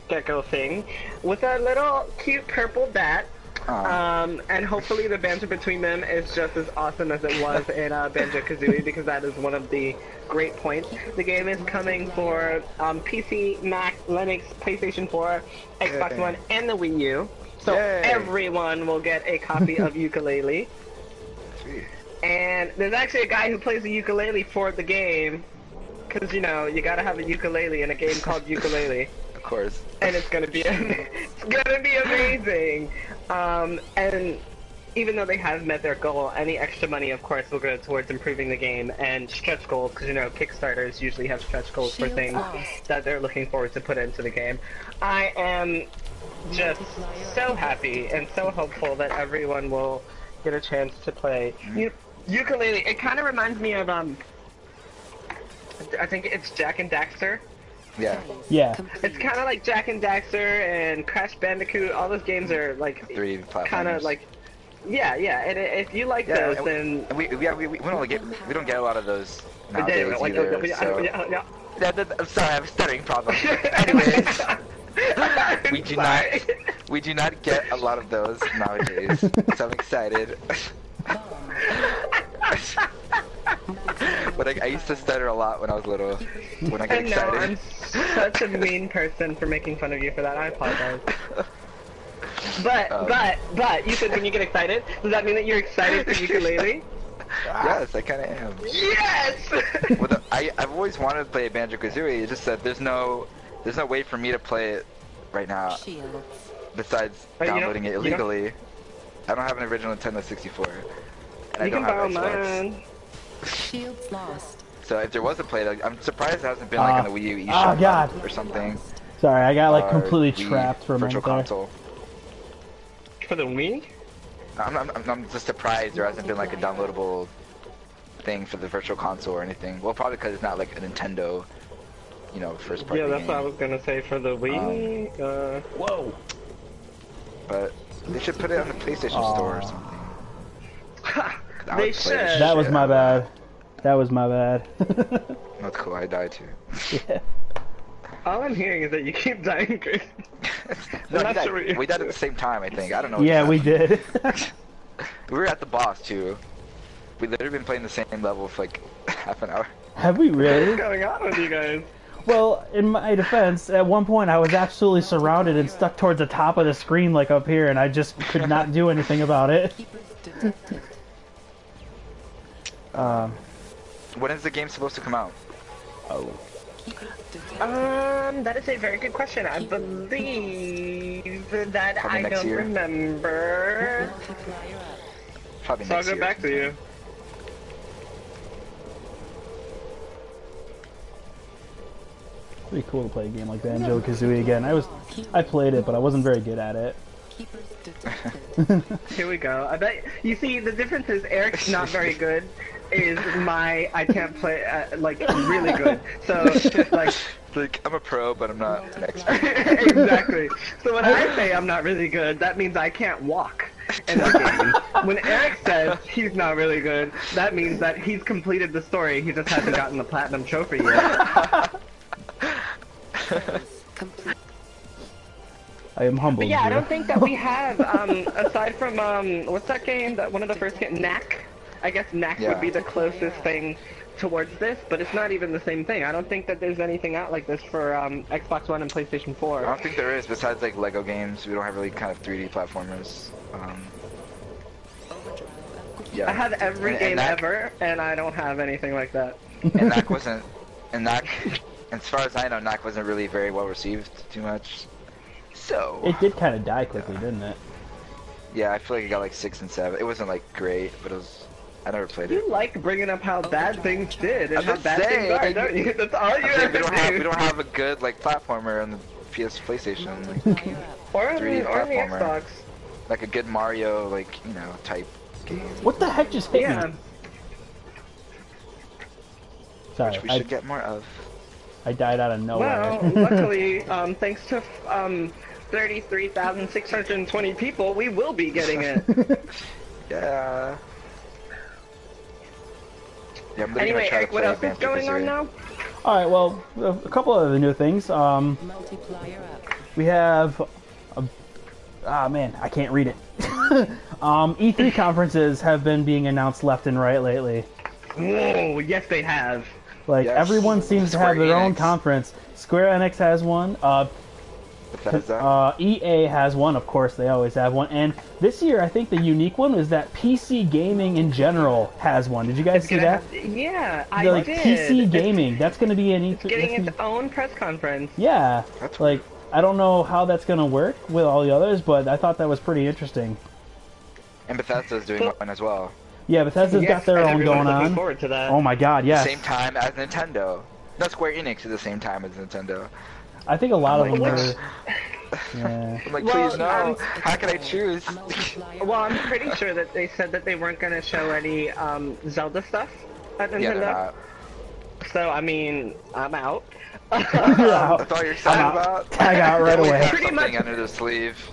gecko thing, with a little cute purple bat. And hopefully the banter between them is just as awesome as it was in Banjo-Kazooie, because that is one of the great points. The game is coming for PC, Mac, Linux, PlayStation 4, Xbox One, and the Wii U. So everyone will get a copy of Ukulele. And there's actually a guy who plays the ukulele for the game, because, you know, you gotta have a ukulele in a game called Ukulele. Of course. And it's gonna be amazing. And even though they have met their goal, any extra money, of course, will go towards improving the game and stretch goals, because, you know, Kickstarters usually have stretch goals for things that they're looking forward to put into the game. I am just so happy and so hopeful that everyone will get a chance to play. Ukulele, it kind of reminds me of, I think it's Jak and Daxter. Yeah. Yeah. It's kind of like Jak and Daxter and Crash Bandicoot. All those games are like 3D platformers. kind of like, yeah. And if you like those, then we don't get a lot of those nowadays either. I'm sorry, I have a stuttering problem. Anyways, we do not get a lot of those nowadays. So I'm excited. But I used to stutter a lot when I was little. When I get excited. I'm such a mean person for making fun of you for that. I apologize. But you said when you get excited, does that mean that you're excited for ukulele? Yes, I kind of am. Yes. Well, I've always wanted to play Banjo-Kazooie. It's just that there's no way for me to play it right now. Besides downloading it illegally. I don't have an original Nintendo 64. And I don't have Xbox. Shields lost. So if there was a play, I'm surprised it hasn't been like on the Wii U God. or something. Sorry, I got like completely Wii trapped for a Virtual moment Console. For the Wii? I'm just surprised there hasn't been like a downloadable thing for the Virtual Console or anything. Well, probably because it's not like a Nintendo, you know, first party Yeah, that's game. what I was gonna say for the Wii. Whoa. But they should put it on the PlayStation Store or something. They should. That was my bad. That was my bad. That's cool. I died too. Yeah. All I'm hearing is that you keep dying, Chris. No, I'm not sure what we died at the same time, I think. I don't know. What Yeah, we did. We were at the boss too. We literally been playing the same level for like half an hour. Have we really? What's going on with you guys? Well, in my defense, at one point I was absolutely surrounded and stuck towards the top of the screen, like up here, and I just could not do anything about it. When is the game supposed to come out? That is a very good question. I believe that Probably I next don't year. remember. Probably So I'll next go year. back to you. It'd be cool to play a game like Banjo-Kazooie again. I played it, but I wasn't very good at it. Keepers detected. Here we go. I bet you see the difference is Eric's not very good. Is I can't play like really good. So just like Like, I'm a pro, but I'm not an expert. exactly. So when I say I'm not really good, that means I can't walk in the game. When Eric says he's not really good, that means that he's completed the story. He just hasn't gotten the platinum trophy yet. Complete. I am humbled. But yeah, I here. don't think that we have, aside from, what's that game? That one of the first games, Knack? I guess Knack Yeah. would be the closest thing towards this, but it's not even the same thing. I don't think that there's anything out like this for, Xbox One and PlayStation 4. I don't think there is, besides like Lego games. We don't have really kind of 3D platformers. Yeah. I have every And game Knack- ever, and I don't have anything like that. And Knack wasn't, and Knack, as far as I know, Knack wasn't really very well received too much. So. It did kind of die quickly, didn't it? Yeah, I feel like it got like 6 and 7. It wasn't like great, but it was. I never played it. You like bringing up how bad things did and I'm how just bad saying, things are, like, don't you? That's all you I'm saying ever we don't do. have a good like platformer on the PlayStation. Like, Or on 3D the platformer. Xbox. like a good Mario, like, you know, type game. What the heck just hit Yeah. me? Sorry, Which we should get more of. I died out of nowhere. Well, luckily, thanks to 33,620 people, we will be getting it. Yeah. Yeah, I'm really Anyway, gonna try Eric, to what play else is Banjo going on Kazooie. now? All right, well, a couple of the new things. Multiplier up. We have, man, I can't read it. E3 conferences have been being announced left and right lately. Whoa, yes they have. Like Yes. everyone seems to have Square their own Enix. conference. Square Enix has one. Bethesda. EA has one, of course. They always have one. And this year, I think the unique one is that PC gaming in general has one. Did you guys see that? Yeah, I The, like, did. PC gaming. That's going to be an E3. Getting that's its own press conference. Yeah, That's like I don't know how that's gonna work with all the others, but I thought that was pretty interesting. And Bethesda's doing Well- one as well. Yeah, Bethesda's Yes, got their and own everyone's going looking on. forward to that. Oh my god, yes. Same time as Nintendo. No, Square Enix at the same time as Nintendo. I think a lot of I'm them like, were. Yeah. I'm like, Well, please no. How can I choose? Multiplier Well, I'm up. pretty sure that they said that they weren't going to show any Zelda stuff at Yeah, they're Nintendo. not. So, I mean, I'm out. Yeah, That's all you're excited I'm out. about? Tag out right They always away. have Pretty something much. under the sleeve.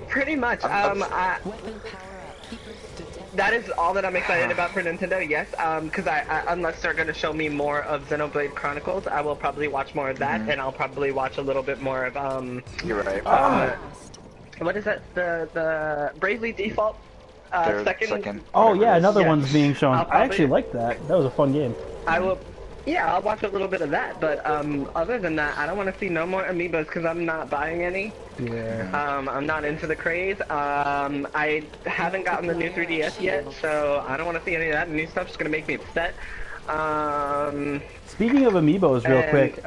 Pretty much. I'm- Weapon power up. Keepers detected. That is all that I'm excited about for Nintendo, yes. Because I unless they're going to show me more of Xenoblade Chronicles, I will probably watch more of that, and I'll probably watch a little bit more of You're right. what is that? The Bravely Default Their second. Oh whatever yeah, it is. another Yeah. one's being shown. I'll I probably- actually liked that. That was a fun game. I will. Yeah, I'll watch a little bit of that, but other than that, I don't want to see no more amiibos because I'm not buying any. Yeah. I'm not into the craze. I haven't gotten the new 3DS yet, so I don't want to see any of that. The new stuff's gonna make me upset. Speaking of amiibos, real And- quick,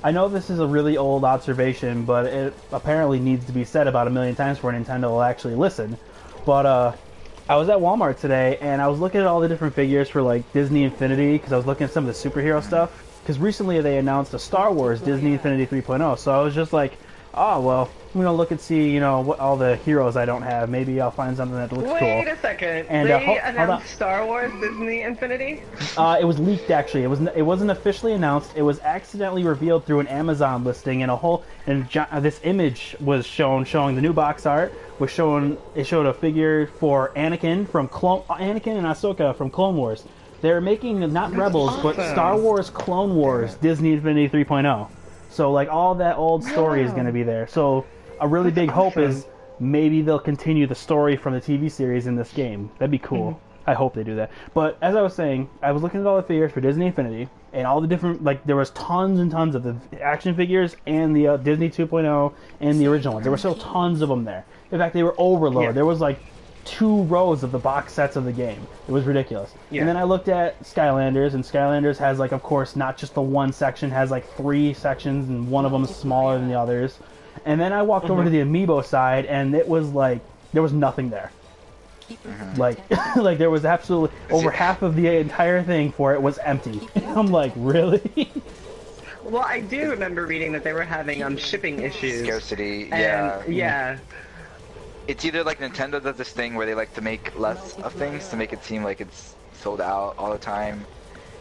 I know this is a really old observation, but it apparently needs to be said about a million times before Nintendo will actually listen. But I was at Walmart today, and I was looking at all the different figures for like Disney Infinity because I was looking at some of the superhero stuff. Because recently they announced a Star Wars Disney Infinity 3.0, so I was just like, oh well, I'm gonna look and see, you know, what all the heroes I don't have. Maybe I'll find something that looks cool. Wait a second. And, they hold on. announced Star Wars Disney Infinity? It was leaked actually. It wasn't officially announced. It was accidentally revealed through an Amazon listing, and this image was showing the new box art was showing. It showed a figure for Anakin and Ahsoka from Clone Wars. They're making not Rebels, but awesome. Star Wars Clone Wars Disney Infinity 3.0. So like all that old story is going to be there. So a really big hope is maybe they'll continue the story from the TV series in this game. That'd be cool. I hope they do that. But as I was saying, I was looking at all the figures for Disney Infinity and all the different, like there was tons and tons of the action figures and the Disney 2.0 and the original ones. There were still tons of them there. In fact, they were overload. Yeah. There was like 2 rows of the box sets of the game. It was ridiculous. Yeah. And then I looked at Skylanders, and Skylanders has like, of course, not just the one section, has like 3 sections, and one of them is smaller than the others. And then I walked over to the Amiibo side, and it was like there was nothing there. Keepers Like, detected. like there was absolutely over half of the entire thing for it was empty. I'm like, really? Well, I do remember reading that they were having shipping issues. Scarcity, And, yeah. It's either like Nintendo does this thing where they like to make less of things to make it seem like it's sold out all the time.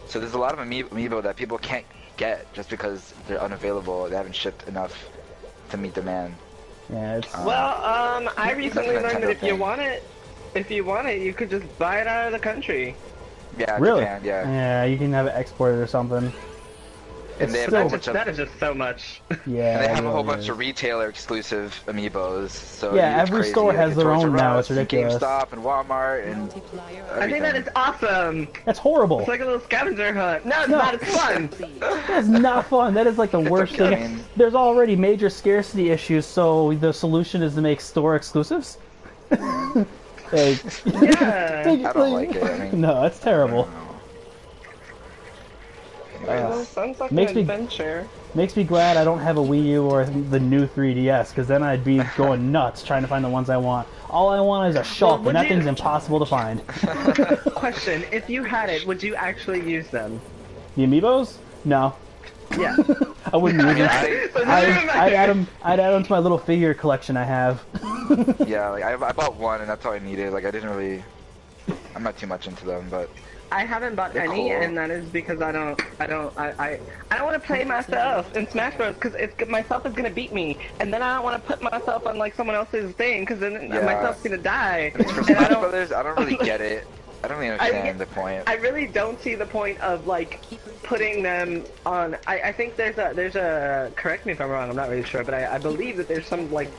So there's a lot of amiibo that people can't get just because they're unavailable. They haven't shipped enough to meet demand. Yeah, it's Well, I recently That's a learned that Nintendo if you want it, you could just buy it out of the country. Yeah, really. Japan, yeah. Yeah, you can have it exported or something. And they have still- a bunch of That is just so much. Yeah. and they it have a whole really bunch is. of retailer exclusive amiibos. So Yeah, it's every crazy. store Like has at their Toys own R now, Us it's and ridiculous. GameStop and Walmart and Multiplier up. I think that is awesome. That's horrible. It's like a little scavenger hunt. No, it's No. not. It's fun. Please. That's not fun. That is like the worst okay, thing. I mean- There's already major scarcity issues, so the solution is to make store exclusives. Like, Yeah. I don't like it. I mean, no, it's terrible. Well, sounds like makes an me- adventure. Makes me glad I don't have a Wii U or the new 3DS, because then I'd be going nuts trying to find the ones I want. All I want is a Shulk, would and that you- thing's impossible to find. Question: if you had it, would you actually use them? The Amiibos? No. Yeah. I wouldn't use it. I'd add them to my little figure collection I have. Yeah, like I bought one and that's all I needed. Like I didn't really. I'm not too much into them, but. I haven't bought They're any, cool. and that is because I don't want to play myself in Smash Bros. Because myself is gonna beat me, and then I don't want to put myself on like someone else's thing, because then Yeah. myself's gonna die. For And Smash Brothers, I don't really get it. I don't really understand the point. I really don't see the point of like putting them on. I think there's a correct me if I'm wrong. I'm not really sure, but I believe that there's some like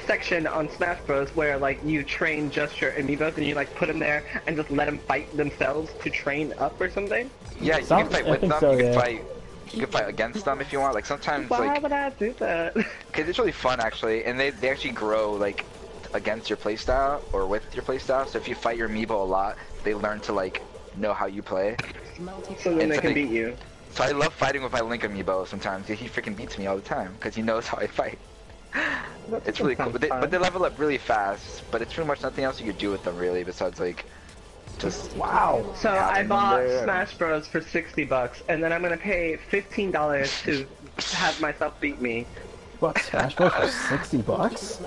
section on Smash Bros where like you train just your amiibos and you like put them there and just let them fight themselves to train up or something. Yeah, you can fight with them. so, You yeah. can fight against them if you want. Like sometimes, Why like, would I do that? cause it's really fun actually, and they actually grow like against your playstyle or with your playstyle. So if you fight your amiibo a lot, they learn to like know how you play. So then It's they can like- beat you. So I love fighting with my Link amiibo sometimes. He freaking beats me all the time because he knows how I fight. It's really cool, but they level up really fast. But it's pretty much nothing else you could do with them really, besides like just Wow. So I having them bought there. Smash Bros for $60, and then I'm gonna pay $15 to have myself beat me. What, Smash Bros for $60?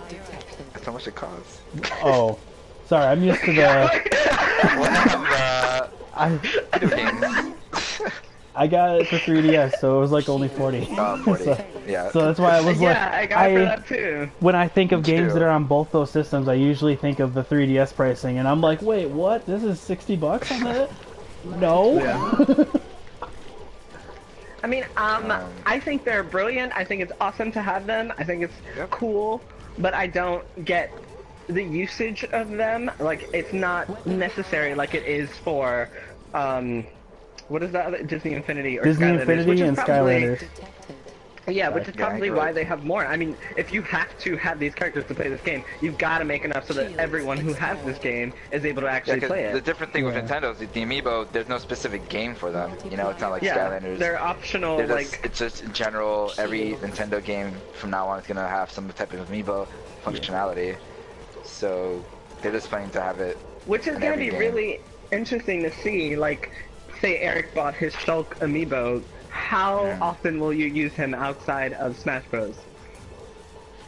That's how much it costs. Oh, sorry, I'm used to the. Whatever. Video games. I got it for 3DS, so it was like only 40. 40. So, Yeah. so that's why I was Yeah, I like, got it for that too. when I think of Me games too. that are on both those systems, I usually think of the 3DS pricing, and I'm like, wait, what? This is $60 on that? No. Yeah. I mean, I think they're brilliant. I think it's awesome to have them. I think it's Yep. cool, but I don't get the usage of them. Like, it's not necessary like it is for, what is that other? Disney Infinity or Disney Skylanders, which Infinity is and probably- Skylanders. Yeah, which is Yeah, probably you're why right. they have more. I mean, if you have to have these characters to play this game, you've got to make enough so that everyone who has this game is able to Yeah, actually 'cause play the it. different thing with Yeah. Nintendo is that the amiibo, there's no specific game for them. You know, it's not like Yeah, Skylanders. they're optional, They're like... just, it's just in general, every Nintendo game from now on is gonna have some type of amiibo functionality. So they're just planning to have it. Which is in going to every be game. really interesting to see, like, say Eric bought his Shulk amiibo, how Yeah. often will you use him outside of Smash Bros?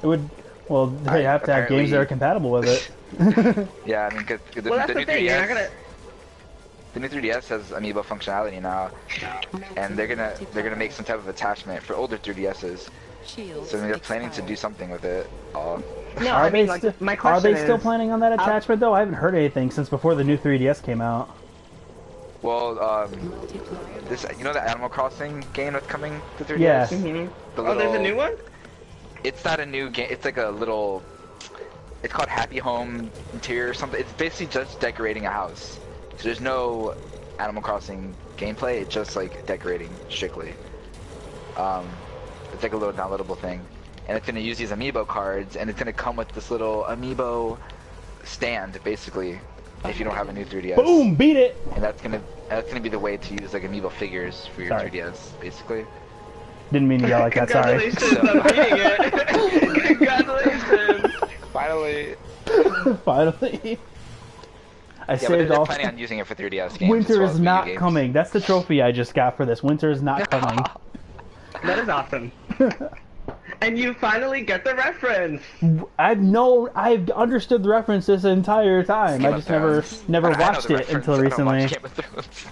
It would. Well, they I- have to have games that are compatible with it. Yeah, I mean, 'cause the, Well, that's the the new thing, you're not 3DS, gonna... the new 3DS has amiibo functionality now, and they're gonna make some type of attachment for older 3DSs. So they're planning to do something with it. No, Are I mean, they like, still? my Are question they still is- planning on that attachment though? I haven't heard anything since before the new 3DS came out. Well, this, you know, the Animal Crossing game that's coming to 3DS. Yeah. Mhm. The Oh, there's a little- new one? It's not a new game. It's like a little. It's called Happy Home Interior or something. It's basically just decorating a house. So there's no Animal Crossing gameplay. It's just like decorating strictly. It's like a little downloadable thing, and it's gonna use these amiibo cards, and it's gonna come with this little amiibo stand, basically. If you don't have a new 3DS. Boom! Beat it. And that's gonna be the way to use like amiibo figures for your Sorry. 3DS, basically. Didn't mean to yell like that. Sorry. Congratulations on beating it! Congratulations! Finally. Finally. I Yeah, but saved they're all. planning on using it for 3DS games. as Winter well is as Wii U not games. coming. That's the trophy I just got for this. Winter is not coming. That is awesome. And you finally get the reference! I've understood the reference this entire time. Game I of just never Thrones. never I know watched the it reference, until I don't watch recently. Game of Thrones.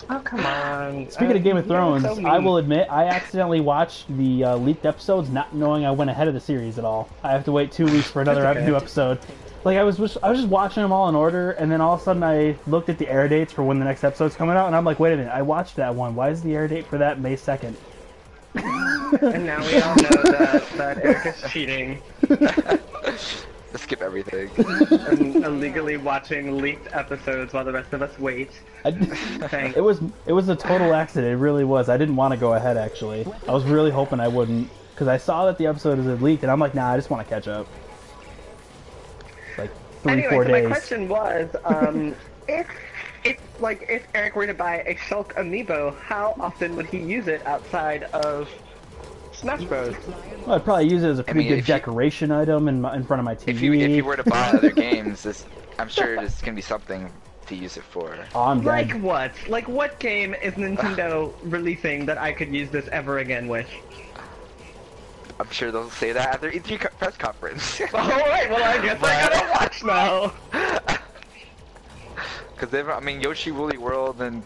Oh, come on. Speaking of Game of you're Thrones, so I mean. will admit I accidentally watched the leaked episodes, not knowing I went ahead of the series at all. I have to wait 2 weeks for another That's okay. new episode. Like I was just watching them all in order, and then all of a sudden I looked at the air dates for when the next episode's coming out, and I'm like, wait a minute, I watched that one. Why is the air date for that May 2nd? And now we all know that Eric is cheating Let's skip everything. and illegally watching leaked episodes while the rest of us wait. Thanks. It was a total accident. It really was. I didn't want to go ahead actually. I was really hoping I wouldn't, because I saw that the episode had leaked, and I'm like, nah, I just want to catch up. Like 3-4 Anyway, so days. my question was, if Eric were to buy a Shulk amiibo, how often would he use it outside of Smash Bros? Well, I'd probably use it as a pretty mean, good if you- decoration item in front of my TV. If you were to buy other games, I'm sure there's gonna be something to use it for. Oh, I'm Like dead. what? Like what game is Nintendo releasing that I could use this ever again with? I'm sure they'll say that at their E3 press conference. Alright, well I guess I gotta watch now. Because I mean, Yoshi Woolly World and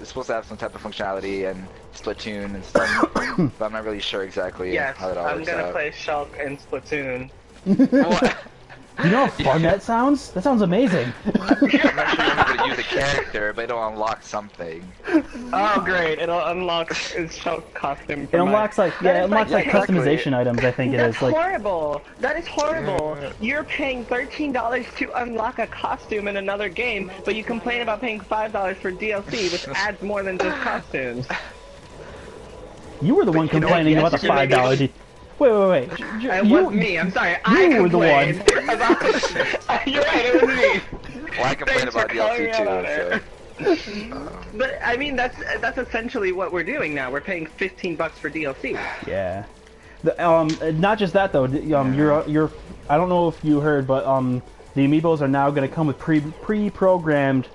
it's supposed to have some type of functionality and Splatoon and stuff, but I'm not really sure exactly Yes, how that all I'm works gonna out. play Shulk and Splatoon. What? You know how fun that sounds? That sounds amazing. I'm not sure you're able to use a character, but it'll unlock something. Oh great, it'll unlock his Shulk costume. It unlocks like That it is unlocks like exactly. customization items. I think it That's is like horrible. That is horrible. You're paying $13 to unlock a costume in another game, but you complain about paying $5 for DLC, which adds more than just costumes. you were the one you know, complaining about the yesterday- $5. Wait. It was me. I'm sorry. I you were the one. complained about. You're right. It was me. Well, I complain Thanks for about calling me out on DLC it. too, so. But I mean, that's essentially what we're doing now. We're paying $15 for DLC. Yeah. Not just that though. You're. I don't know if you heard, but the amiibos are now going to come with pre-programmed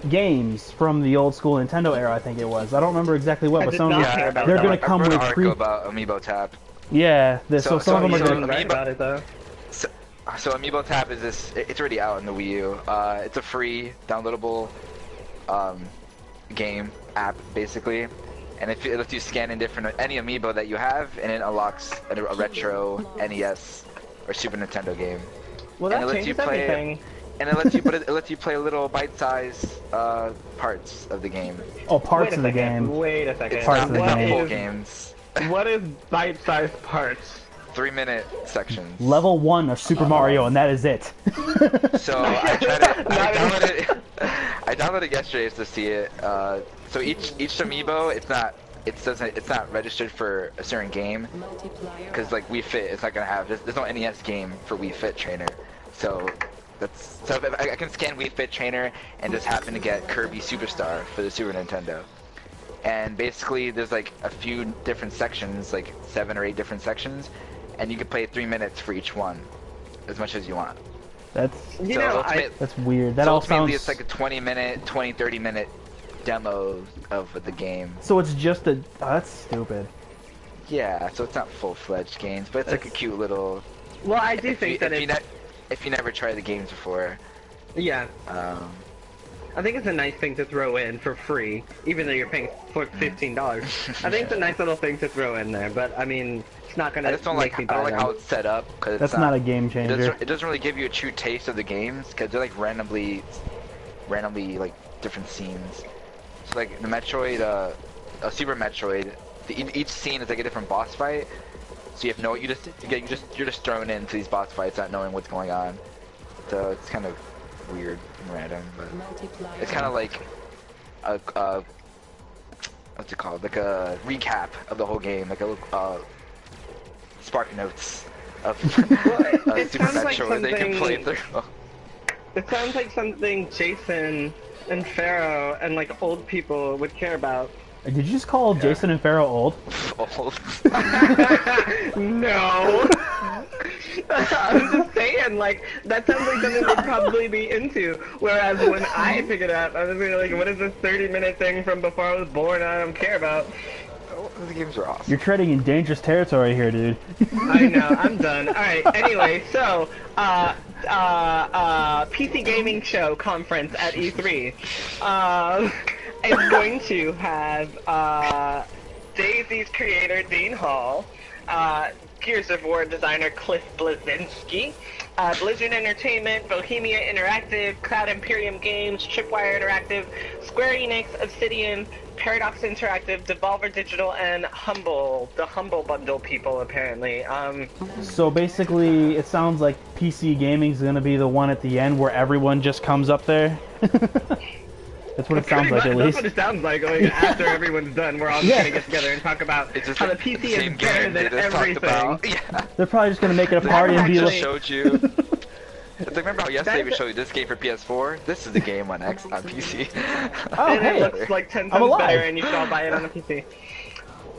games from the old school Nintendo era. I think it was. I don't remember exactly what, I but did some not of hear about they're that. going to come I wrote with an article about Amiibo Tap. Yeah. So So some of them are so- going to. Right about it though. So Amiibo Tap is this? It's already out on the Wii U. It's a free downloadable game app basically, and it lets you scan in any Amiibo that you have, and it unlocks a retro NES or Super Nintendo game. Well, And that it lets you changes play everything. And it lets you it lets you play little bite-sized parts of the game. Oh, parts Wait a of the second. game. Wait a second. It's Parts not, of the it's not game. full games. What is bite-sized parts? 3-minute sections. Level 1 of Super Mario, and that is it. So I downloaded it yesterday just to see it. So each amiibo, it's not registered for a certain game, Multiplier because like Wii Fit, it's not gonna have. There's no NES game for Wii Fit Trainer, so if I can scan Wii Fit Trainer and just happen to get Kirby Superstar for the Super Nintendo. And basically, there's like a few different sections, like 7 or 8 different sections, and you can play 3 minutes for each one, as much as you want. That's You know, that's weird. That so all ultimately sounds. it's like a 30-minute demo of the game. So it's just a. Oh, that's stupid. Yeah, so it's not full-fledged games, but it's like a cute little. well, I do If you, think that if, you it's... if you never tried the games before, Yeah. um, I think it's a nice thing to throw in for free, even though you're paying for $15. I think it's a nice little thing to throw in there, but I mean, it's not gonna I just don't make like me I don't buy like them. how it's set up because That's not a game it changer. doesn't really give you a true taste of the games because they're like randomly like different scenes. So like the Metroid, Super Metroid, each scene is like a different boss fight. So you have no, you're just thrown into these boss fights not knowing what's going on. So it's kind of weird and random, but multiplier it's kind of like a what's it called? Like a recap of the whole game, like a Spark Notes of it Super sounds like Metroid they can play something- through. It sounds like something Jason and Pharaoh and like old people would care about. Did you just call Jason and Pharaoh old? Old. No. I'm just saying, like, that sounds like something they'd probably be into. Whereas when I pick it up, I was gonna like, what is this 30-minute thing from before I was born I don't care about? The games are awesome. You're treading in dangerous territory here, dude. I know, I'm done. Alright, anyway, so, PC Gaming Show conference at E3. Is going to have, Daisy's creator, Dean Hall, Gears of War designer Cliff Bleszinski, Blizzard Entertainment, Bohemia Interactive, Cloud Imperium Games, Tripwire Interactive, Square Enix, Obsidian, Paradox Interactive, Devolver Digital, and Humble, the Humble Bundle people, apparently. So basically, it sounds like PC Gaming's gonna be the one at the end where everyone just comes up there. That's what it sounds like, at That's least. what it sounds like. Like, after everyone's done, we're all just gonna get together and talk about It's just how the like PC same is better game they than just talked everything. about. Yeah. They're probably just gonna make it a party and be Just like, showed you. It's like, remember how yesterday we That's- showed you this game for PS4? This is the game on PC. oh, And hey, it looks like 10 I'm times alive. better, and you should all buy it on the PC.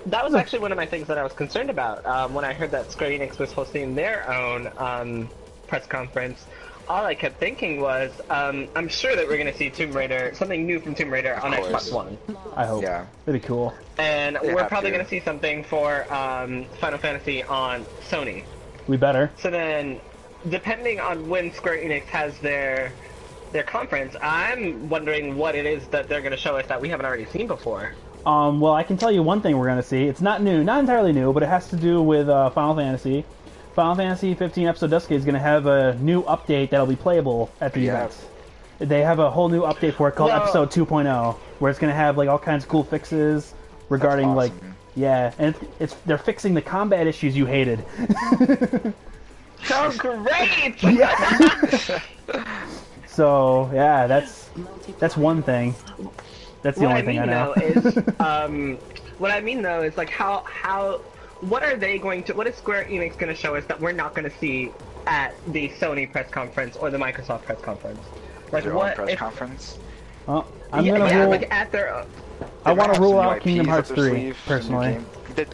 That was actually one of my things that I was concerned about when I heard that Square Enix was hosting their own press conference. all I kept thinking was, I'm sure that we're gonna see Tomb Raider, something new from Tomb Raider on course. Xbox One, I hope. Yeah. That'd be cool. and They we're have probably to. gonna see something for Final Fantasy on Sony. We better. So then, depending on when Square Enix has their conference, I'm wondering what it is that they're gonna show us that we haven't already seen before. Well, I can tell you one thing we're gonna see. It's not new, not entirely new, but it has to do with Final Fantasy. Final Fantasy 15 Episode Dusk is gonna have a new update that'll be playable at the Yeah. events. They have a whole new update for it called Well- Episode 2.0, where it's gonna have like all kinds of cool fixes regarding That's like, awesome. yeah, and it's they're fixing the combat issues you hated. So great! So yeah, that's one thing. That's the What only thing I know. Is, what I mean though is like what are they going to, what is Square Enix going to show us that we're not going to see at the Sony press conference or the Microsoft press conference? Like Their what own press if, conference. Well, I'm yeah, gonna yeah, rule. like at their I They want might to have rule some new out Kingdom IPs Hearts up their 3 sleeve, personally. new game.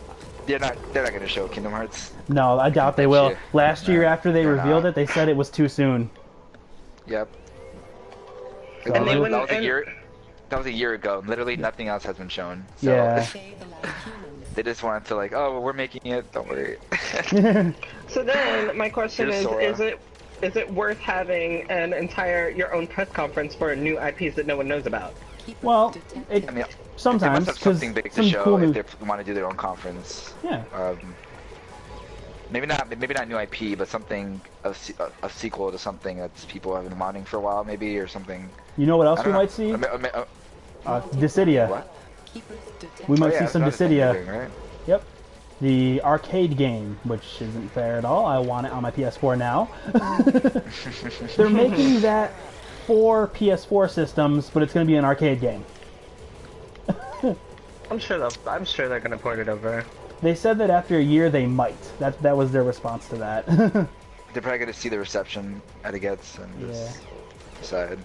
They're not going to show Kingdom Hearts. No, I doubt they Bet will. you. Last year, No, after they they're revealed not. it, they said it was too soon. Yep. So And they they- wouldn't- that was a and- year. That was a year ago. Literally nothing else has been shown. So Yeah. Save the last humans. they just wanted to like, oh, well, we're making it. Don't worry. so then my question Here's is Sora. is it worth having an entire your own press conference for new IPs that no one knows about? Keep Well, us detected. I mean, sometimes they must have because something big to some show cool new. if they want to do their own conference. Yeah, Maybe not new IP, but something a sequel to something that's people have been wanting for a while, maybe, or something. you know what else I we don't know. might see? Dissidia. What? Keep us detected. We might Oh, yeah, see some that's another thing Dissidia. they're doing, right? Yep. The arcade game, which isn't fair at all. I want it on my PS4 now. They're making that for PS4 systems, but it's going to be an arcade game. I'm sure they're going to port it over. They said that after a year they might. That was their response to that. They're probably gonna see the reception that it gets and just decide.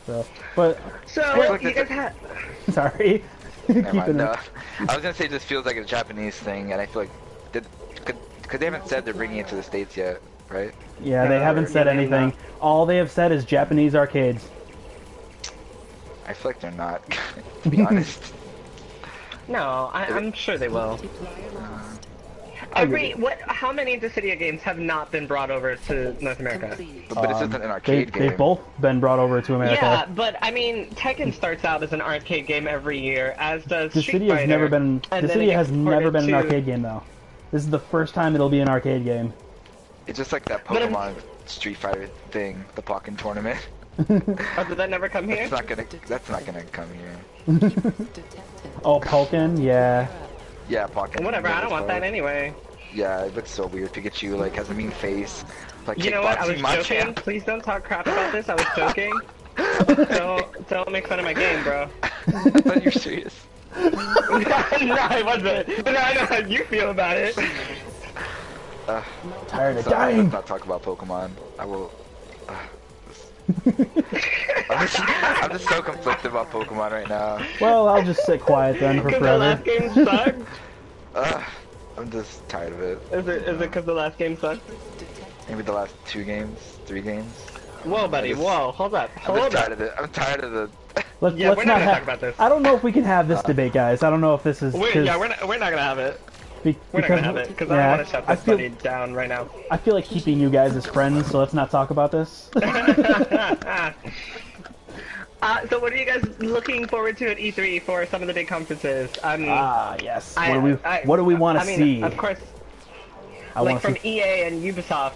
So, but So like you it's guys had sorry. Never Keep mind, it no. I was gonna say it just feels like a Japanese thing, and I feel like because they haven't said they're bringing it to the States yet, right? Yeah, they haven't said yeah, they're anything. not. All they have said is Japanese arcades. I feel like they're not, to be honest. no, I'm sure they will. Multiplier lost. How many Dissidia games have not been brought over to North America? Complete. But this isn't an arcade game. They've both been brought over to America. Yeah, but I mean, Tekken starts out as an arcade game every year, as does Street Dissidia has Fighter, never been. and then it Dissidia has gets never ported been an to- arcade game though. This is the first time it'll be an arcade game. It's just like that But I'm- Pokemon Street Fighter thing, the Pokken tournament. Oh, did that never come here? That's not gonna come here. Keep us detected. Oh, Pokken, yeah. Yeah, Pokken. Whatever, I don't want that Pokemon. anyway. Yeah, it looks so weird. Pikachu like has a mean face. Like You know what? I was kickboxing joking. Machamp. Please don't talk crap about this. I was joking. don't make fun of my game, bro. I thought you were serious. No, I wasn't. But I know how you feel about it. Tired of Sorry, dying. let's not talk about Pokemon. I will. I'm just so conflicted about Pokemon right now. Well, I'll just sit quiet then for Because the forever. last game sucked. I'm just tired of it. Is it because the last game sucked? Maybe the last 2 games, 3 games. Whoa, buddy. Whoa, hold up. I'm Hold just tired up. of it. I'm tired of the. Let's Yeah, we're not not gonna have. talk about this. I don't know if we can have this debate, guys. I don't know if this is. We're not gonna have it. We're not gonna have it because I want to shut I this feel, buddy down right now. I feel like keeping you guys as friends, so let's not talk about this. So what are you guys looking forward to at E3 for some of the big conferences? Yes. I- What do we want to I mean, see? Of course, I like want from to see. EA and Ubisoft.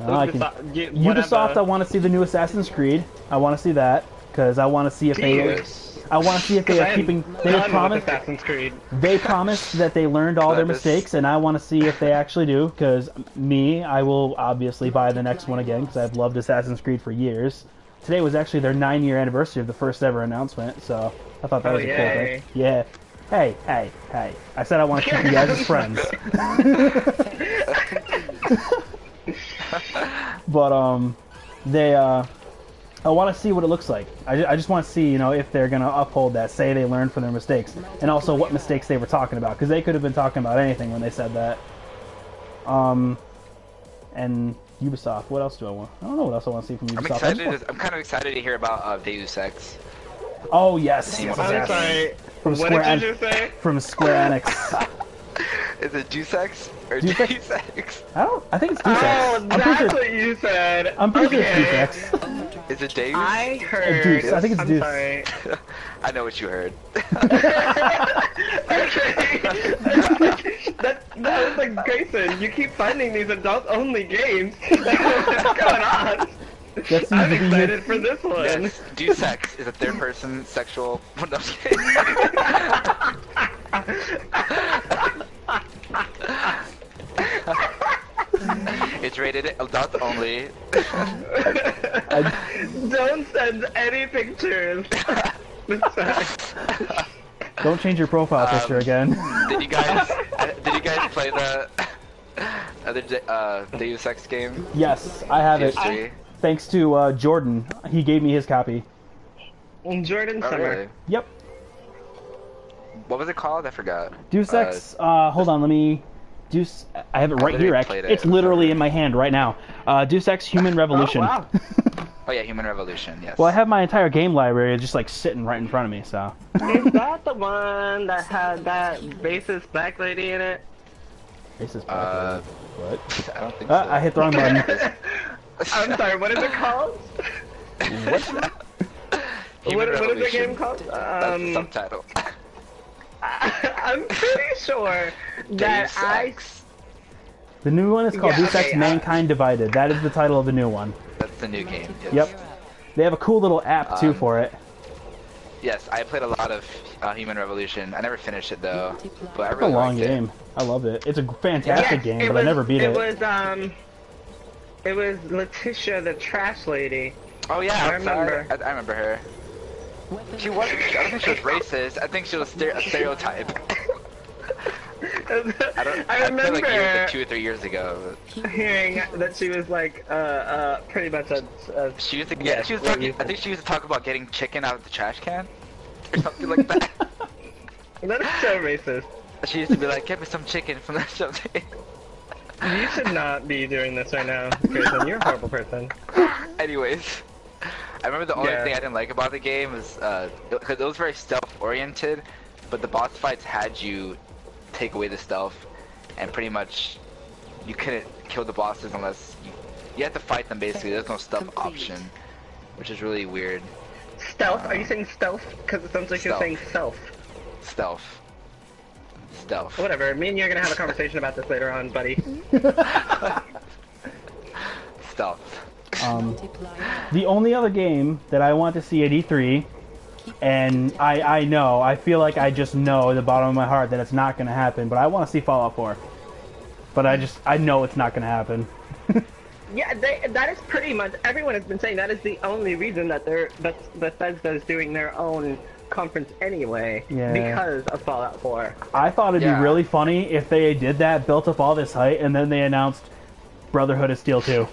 Ubisoft, I want to see the new Assassin's Creed. I want to see that because I want to see if they. Yes. I want to see if they are keeping. They promised. Assassin's Creed. They promised that they learned all their Clevis. mistakes, and I want to see if they actually do. Because I will obviously buy the next one again because I've loved Assassin's Creed for years. Today was actually their 9-year anniversary of the first ever announcement, so I thought that Oh, was a cool yay. thing. Yeah. Hey. I said I want to keep you guys as friends. But I want to see what it looks like. I just want to see, if they're gonna uphold that, say they learned from their mistakes, and also what mistakes they were talking about, because they could have been talking about anything when they said that. And Ubisoft. What else do I want? I don't know what else I want to see from Ubisoft. I'm excited. I'm kind of excited to hear about Deus Ex. Oh yes, I'm yes, I'm yes. sorry. From What Square did you just say? From Square Enix. Is it Deus Ex or Deus Ex? Deus Ex? I think it's Deus Ex. Oh, I'm that's pretty sure. what you said. I'm pretty sure Okay. it's Deus Ex. Is it Deus? I heard. Deuce. I think it's I'm Deuce. sorry. I know what you heard. Okay. that was like Grayson. You keep finding these adult-only games. What's going on? That seems I'm to be excited for this one. Yes, Deus Ex is a third-person sexual. No, I'm just kidding. It's rated adult only. Don't send any pictures. Don't change your profile picture again. Did you guys play the other Deus Ex game? Yes, I have it. PS3? Thanks to Jordan. He gave me his copy. Jordan Oh, Summer. really? Yep. What was it called? I forgot. Deus Ex. Hold on, let me. Deus. I have it right here. literally played it. It's literally in my hand right now. Deus Ex Human Revolution. Oh, wow. Oh yeah, Human Revolution. Yes. Well, I have my entire game library just like sitting right in front of me. So. Is that the one that had that racist black lady in it? Racist what? I don't think so. I hit the wrong button. I'm sorry, what is it called? Human What is the Revolution. game called? That's the subtitle. I'm pretty sure that Deus I... Ex. The new one is called Yeah, Deus Ex okay, Mankind Divided. That is the title of the new one. That's the new game. Yes. Yep. They have a cool little app too for it. Yes, I played a lot of Human Revolution. I never finished it though, but I It's a really long liked game. I love it. It's a fantastic Yes, game, but I never beat it. It was Letitia, the trash lady. Oh yeah, I remember. I remember her. She wasn't. I don't think she was racist. I think she was a stereotype. I played like years, like 2 or 3 years ago. Hearing that she was like, pretty much a She used to get. Yes, she was what talking. you I think she used to talk about getting chicken out of the trash can, or something like that. That is so racist. She used to be like, "Get me some chicken from that something." You should not be doing this right now, Grayson. You're a horrible person. Anyways, I remember the only Yeah. thing I didn't like about the game was because it was very stealth-oriented, but the boss fights had you take away the stealth, and pretty much you couldn't kill the bosses unless you had to fight them. Basically, there's no stealth option, which is really weird. Stealth? Are you saying stealth? Because it sounds like you're Stealth. saying self. Stealth. Whatever. Me and you are gonna have a conversation about this later on, buddy. Stealth. The only other game that I want to see at E3, and I know, I feel like I just know at the bottom of my heart that it's not going to happen, but I want to see Fallout 4. But I know it's not going to happen. Yeah, that is pretty much, everyone has been saying that is the only reason that Bethesda is doing their own conference anyway, Yeah. because of Fallout 4. I thought it'd Yeah. be really funny if they did that, built up all this hype, and then they announced Brotherhood of Steel 2.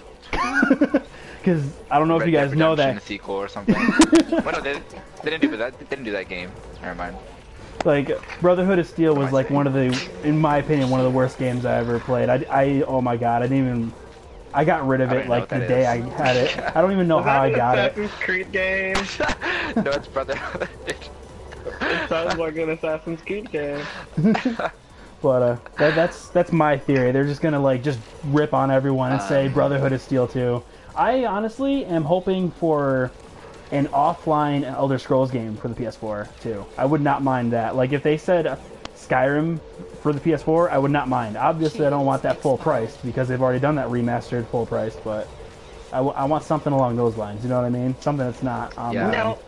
Because I don't know if Red you guys Dead know Redemption, that. a sequel or something. Well, no, they didn't do that. They didn't do that game. Never mind. Like, Brotherhood of Steel was am I like saying? one of the, in my opinion, one of the worst games I ever played. Oh my god, I got rid of I don't it even know like what the that day is. I had it. I don't even know Was how that I an got it. Assassin's Creed game? No, it's Brotherhood. It sounds like an Assassin's Creed game. But that's my theory. They're just gonna like just rip on everyone and say Brotherhood of Steel 2. I honestly am hoping for an offline Elder Scrolls game for the PS4 too. I would not mind that. Like if they said Skyrim for the PS4, I would not mind. Obviously, I don't want that full price because they've already done that remastered full price. But I want something along those lines. You know what I mean? Something that's not online. Yeah. No.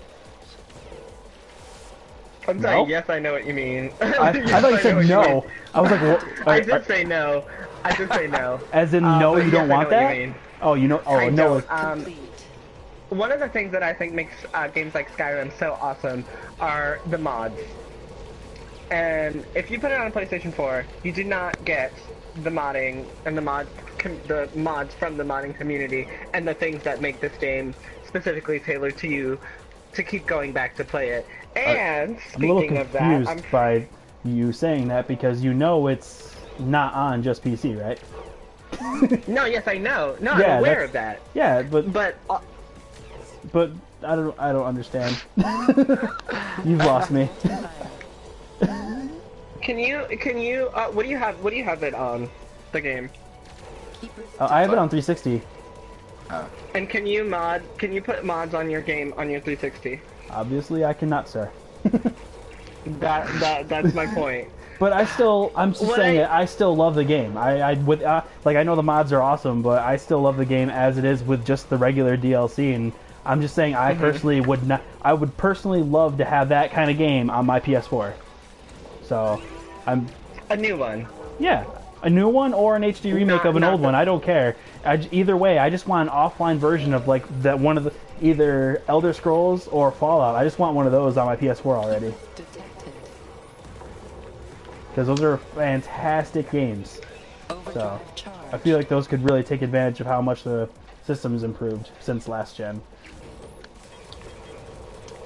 I'm sorry, No? yes, I know what you mean. I Yes, thought you know said what no. mean. I was like, what? I did say no. I did say no. As in, no, but you don't yes, I want know what that? you mean. Oh, you know? Oh, I no. don't. One of the things that I think makes games like Skyrim so awesome are the mods. And if you put it on a PlayStation 4, you do not get the modding and the mods from the modding community and the things that make this game specifically tailored to you to keep going back to play it. And I'm a little speaking of that, confused by you saying that because you know it's not on just PC, right? No, yes, I know. No, Yeah, I'm aware that's- of that. Yeah, But I don't understand. You've lost me. can you what do you have it on the game? Keepers I have it on 360. And can you put mods on your game on your 360? Obviously, I cannot, sir. That's my point. But I'm just What saying I- it. I still love the game. I know the mods are awesome, but I still love the game as it is with just the regular DLC. And I'm just saying, I personally would not. I would personally love to have that kind of game on my PS4. So, A new one. yeah, a new one or an HD remake of an not old one. I don't care. Either way, I just want an offline version of like that one of the either Elder Scrolls or Fallout. I just want one of those on my PS4 already detected. because those are fantastic games. Overdrive charge. I feel like those could really take advantage of how much the system's improved since last gen.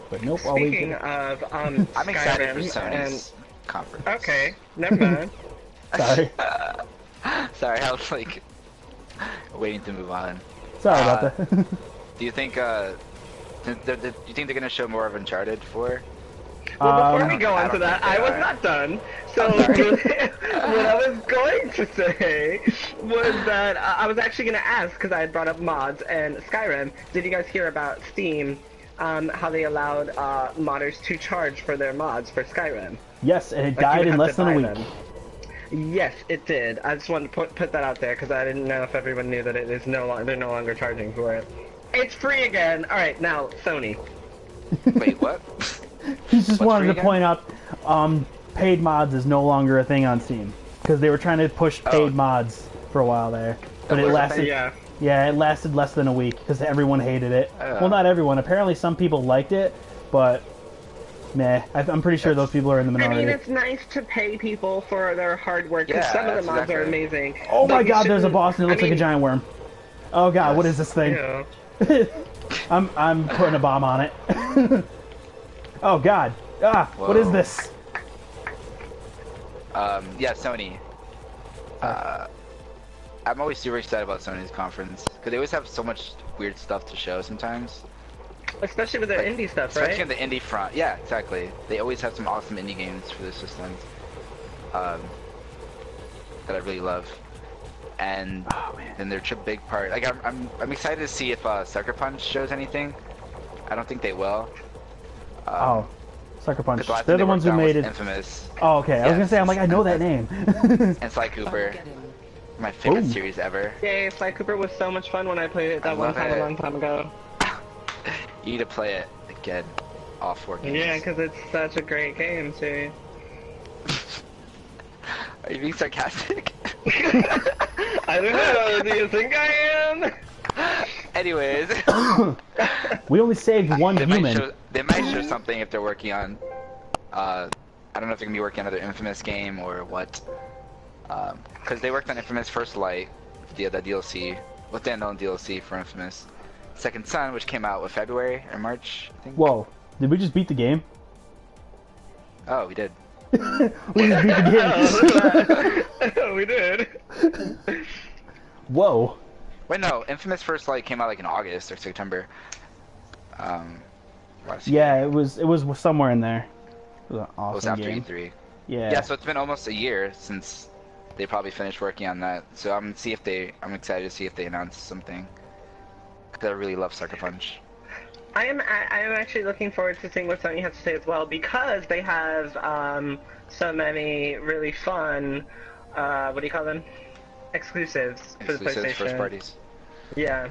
But nope, all we Speaking get... of I'm excited for Skyrim Sony's conference. okay, never mind. Sorry. Sorry, I was like waiting to move on. Sorry about that. Do you think do you think they're gonna show more of Uncharted 4? Well, before we I go don't on to think that, they I was are. not done. So sorry. what I was going to say was that I was actually going to ask, because I had brought up mods and Skyrim, did you guys hear about Steam, how they allowed modders to charge for their mods for Skyrim? Yes, and it Like, you died would in have less to than a buy week. them. Yes, it did. I just wanted to put that out there because I didn't know if everyone knew that it is they're no longer charging for it. It's free again. All right, now Sony. Wait, what? He just What's wanted free to again? point out paid mods is no longer a thing on Steam because they were trying to push paid mods for a while there, but it was a lasted. thing? Yeah. Yeah, it lasted less than a week because everyone hated it. Well, not everyone. Apparently, some people liked it, but meh. I'm pretty sure those people are in the I minority. mean, it's nice to pay people for their hard work because Yeah, some of the that's mods are exactly- amazing. Oh but my you God! There's a shouldn't- boss and it looks like a giant worm. Oh God! What is this thing? Yeah. I'm putting a bomb on it. Oh God! Ah! What is Whoa. this? Yeah, Sony. I'm always super excited about Sony's conference because they always have so much weird stuff to show sometimes. Especially with their Like, indie stuff, Especially right? on the indie front. Yeah, exactly. They always have some awesome indie games for the systems that I really love. And then they're a big part. Like I'm excited to see if Sucker Punch shows anything. I don't think they will. Oh, Sucker Punch. The last They're thing the ones they who worked on made was it. Infamous Oh, okay. I was Yes. gonna say, I'm like, I know that name. and Sly Cooper. Armageddon. My favorite Boom. series ever. Yay, Sly Cooper was so much fun when I played it I that one love time it. a long time ago. You need to play it again. All 4 games. Yeah, because it's such a great game, too. Are you being sarcastic? I don't know, do you think I am? Anyways, We only saved one they might human. show something if they're working on. I don't know if they're gonna be working on another Infamous game or what. Because they worked on Infamous First Light, the DLC, with the unknown DLC for Infamous. Second Son, which came out with February or March, I think. Whoa! Did we just beat the game? Oh, we did. We just beat the game. We did. Whoa! Wait, no, Infamous First Light came out like in August or September. Last Yeah, it was somewhere in there. It was an It was awesome after game. E3. Yeah. Yeah, so it's been almost a year since they probably finished working on that. So I'm excited to see if they announce something. Cause I really love Sucker Punch. I am actually looking forward to seeing what Sony has to say as well because they have so many really fun what do you call them? Exclusives for the Exclusives, PlayStation. first parties. Yeah.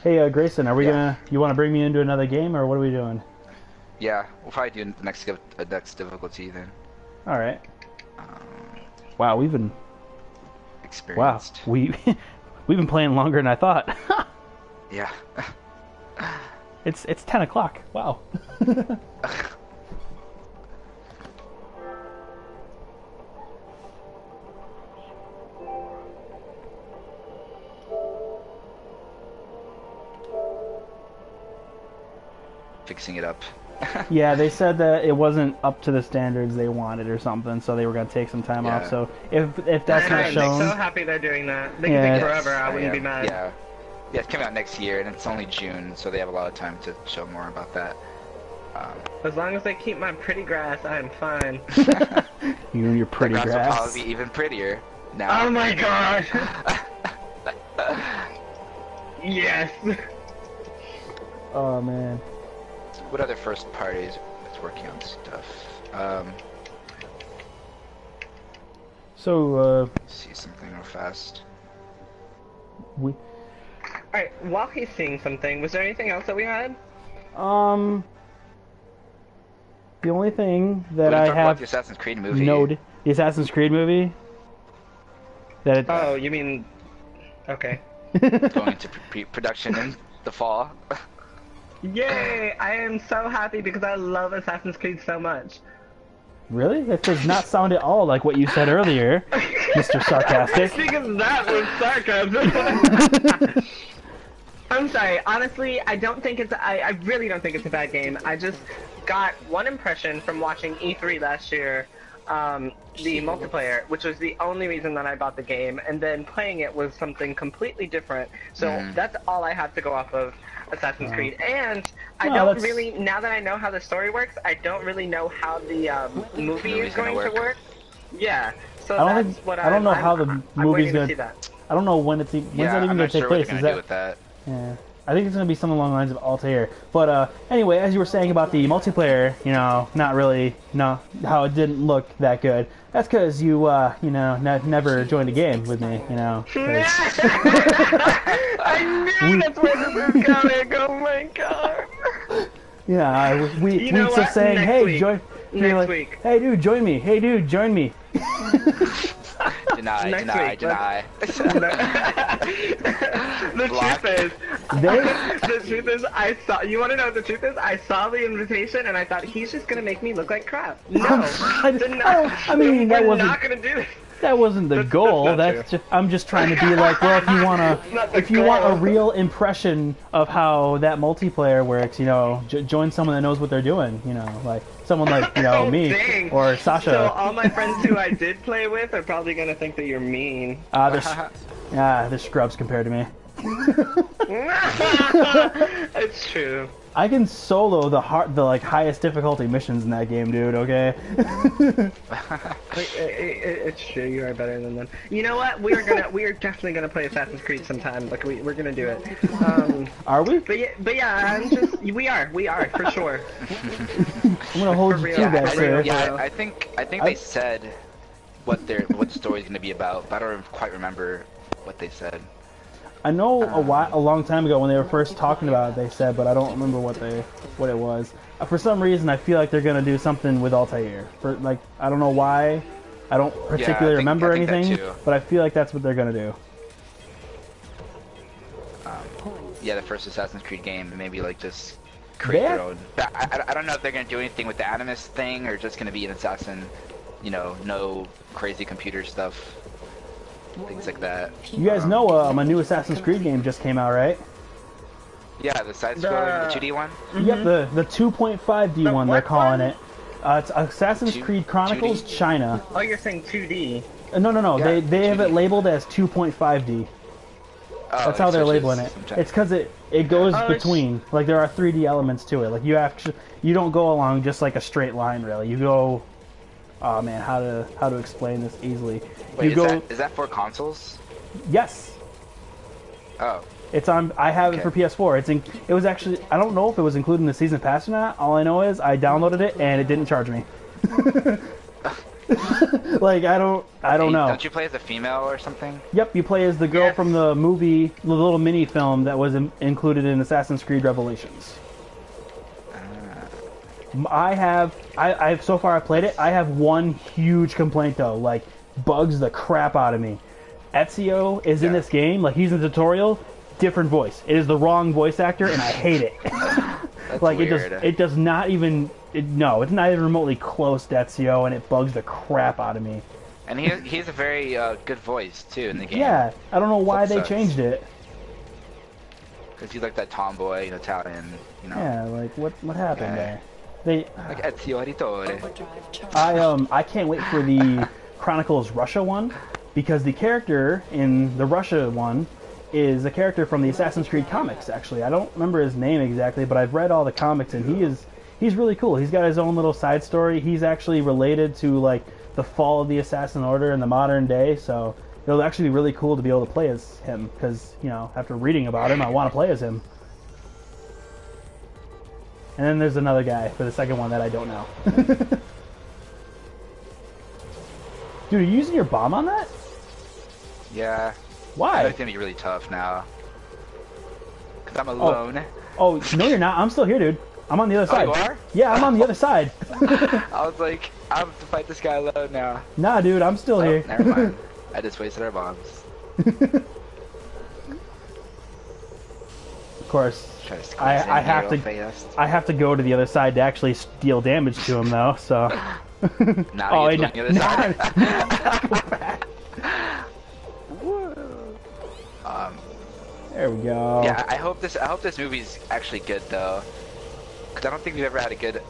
Hey, Grayson, are we Yeah. you want to bring me into another game, or what are we doing? Yeah, we'll probably do the next difficulty then. All right. Wow, we've been Experienced. we've been playing longer than I thought. Yeah. It's 10 o'clock. Wow. Fixing it up. Yeah, they said that it wasn't up to the standards they wanted or something, so they were gonna take some time off. Yeah. So if that's not I'm shown, so happy they're doing that. They Yeah. can take Yes, forever. I wouldn't be am. mad. Yeah. Yeah, it's coming out next year, and it's only June, so they have a lot of time to show more about that. As long as they keep my pretty grass, I'm fine. you and your pretty the grass will grass. probably be even prettier now. Oh my god! Yes! Oh man. What other first parties that's working on stuff? So See something real fast. we Alright, while he's seeing something, was there anything else that we had? the only thing that We I talked about have the Assassin's Creed movie. noted, the Assassin's Creed movie. That it, Oh, you mean... Okay. Going into production in the fall. Yay! I am so happy because I love Assassin's Creed so much. really? That does not sound at all like what you said earlier, Mr. Sarcastic. Because that was sarcasm. I'm sorry. Honestly, I don't think it's. I really don't think it's a bad game. I just got one impression from watching E3 last year, the multiplayer, which was the only reason that I bought the game, and then playing it was something completely different. So that's all I have to go off of Assassin's Creed. And I No, don't that's- really, now that I know how the story works, I don't really know how the movie is going to work. Yeah. So I don't that's think what I don't know I'm- how the I'm movie's waiting to gonna. see that. I don't know when it's when's Yeah, that even I'm gonna not take sure what place. they're Is gonna that? do with that. Yeah. I think it's going to be something along the lines of Altair. But anyway, as you were saying about the multiplayer, not really, how it didn't look that good. That's because you, never joined a game with me, 'cause- I knew that's where this was going. Oh my god. Yeah, we You know kept what? saying, Next hey, week. join. You're Next like, week. hey, dude, join me. Hey, dude, join me. Deny, Next deny, week, deny. The Block. truth is, They, the truth is, I saw. You want to know what the truth is? I saw the invitation and I thought he's just gonna make me look like crap. No, I mean, that we're wasn't not gonna do this. that wasn't the That's goal. not That's true. just I'm just trying to be like, well, Not the if you want a goal. real impression of how that multiplayer works, join someone that knows what they're doing. Like someone like Oh, me dang. or So Sasha. all my friends who I did play with are probably gonna think that you're mean. They're scrubs compared to me. It's true. I can solo the highest difficulty missions in that game, dude. Okay. It's true. You are better than them. You know what? We are definitely gonna play Assassin's Creed sometime. Like we're gonna do it. Are we? But yeah, we are for sure. I'm gonna hold For you real, to that, for sir. real. Yeah, I think they said what the story's gonna be about, but I don't quite remember what they said. I know a long time ago when they were first talking about it, they said, but I don't remember what it was. For some reason, I feel like they're gonna do something with Altair. I don't know why. I don't particularly remember I think that anything, too. but I feel like that's what they're gonna do. Yeah, the first Assassin's Creed game, maybe like just create their own. But I don't know if they're gonna do anything with the Animus thing or just gonna be an assassin. No crazy computer stuff, things like that. You guys know a new Assassin's Creed game just came out, right? Yeah, the side-scrolling, the 2D one. Yep, the 2.5D The one they're what calling one? it. It's Assassin's Creed Chronicles 2D? China. Oh, you're saying 2D. No. Yeah, they have 2D. it labeled as 2.5D. Oh, That's how they're switches labeling it. sometimes. It's because it goes Oh, between. Like there are 3D elements to it. Like you don't go along just like a straight line really. You go. Oh man, how to explain this easily? Wait, you go. is that for consoles? Yes. Oh, It's on. I have it Okay. for PS4. It was actually. I don't know if it was included in the season pass or not. All I know is I downloaded it and it didn't charge me. Like I don't know. Don't you play as a female or something? Yep, you play as the girl Yes. from the movie, the little mini film that was included in Assassin's Creed Revelations. I've so far I played it. I have one huge complaint though, like bugs the crap out of me. Ezio is in Yeah. this game, like he's in the tutorial, different voice. It is the wrong voice actor, and I hate it. That's Like weird. it does not even. No, it's not even remotely close to Ezio, and it bugs the crap out of me. And he has a very good voice too in the game. Yeah, I don't know why they sucks. changed it. Because he's like that tomboy, Italian, Yeah, like what happened guy. there? They, Like Ezio Auditore. Overdrive charge. I can't wait for the Chronicles Russia one, because the character in the Russia one is a character from the Assassin's Creed comics. Actually, I don't remember his name exactly, but I've read all the comics, and he's really cool. He's got his own little side story. He's actually related to like the fall of the Assassin Order in the modern day, so it'll actually be really cool to be able to play as him. Because after reading about him, I want to play as him. And then there's another guy for the second one that I don't know. Dude, are you using your bomb on that? Yeah. Why? It's gonna be really tough now. Cause I'm alone. Oh, no you're not. I'm still here, dude. I'm on the other side. You are? Yeah, I'm on the other side. I was like, I have to fight this guy alone now. Nah, dude, I'm still here. Never mind. I just wasted our bombs. Of course, Try to squeeze I in have real to fast. I have to go to the other side to actually deal damage to him, though. So. Now you get to the other side. There we go. Yeah, I hope this movie's actually good though, because I don't think we've ever had a good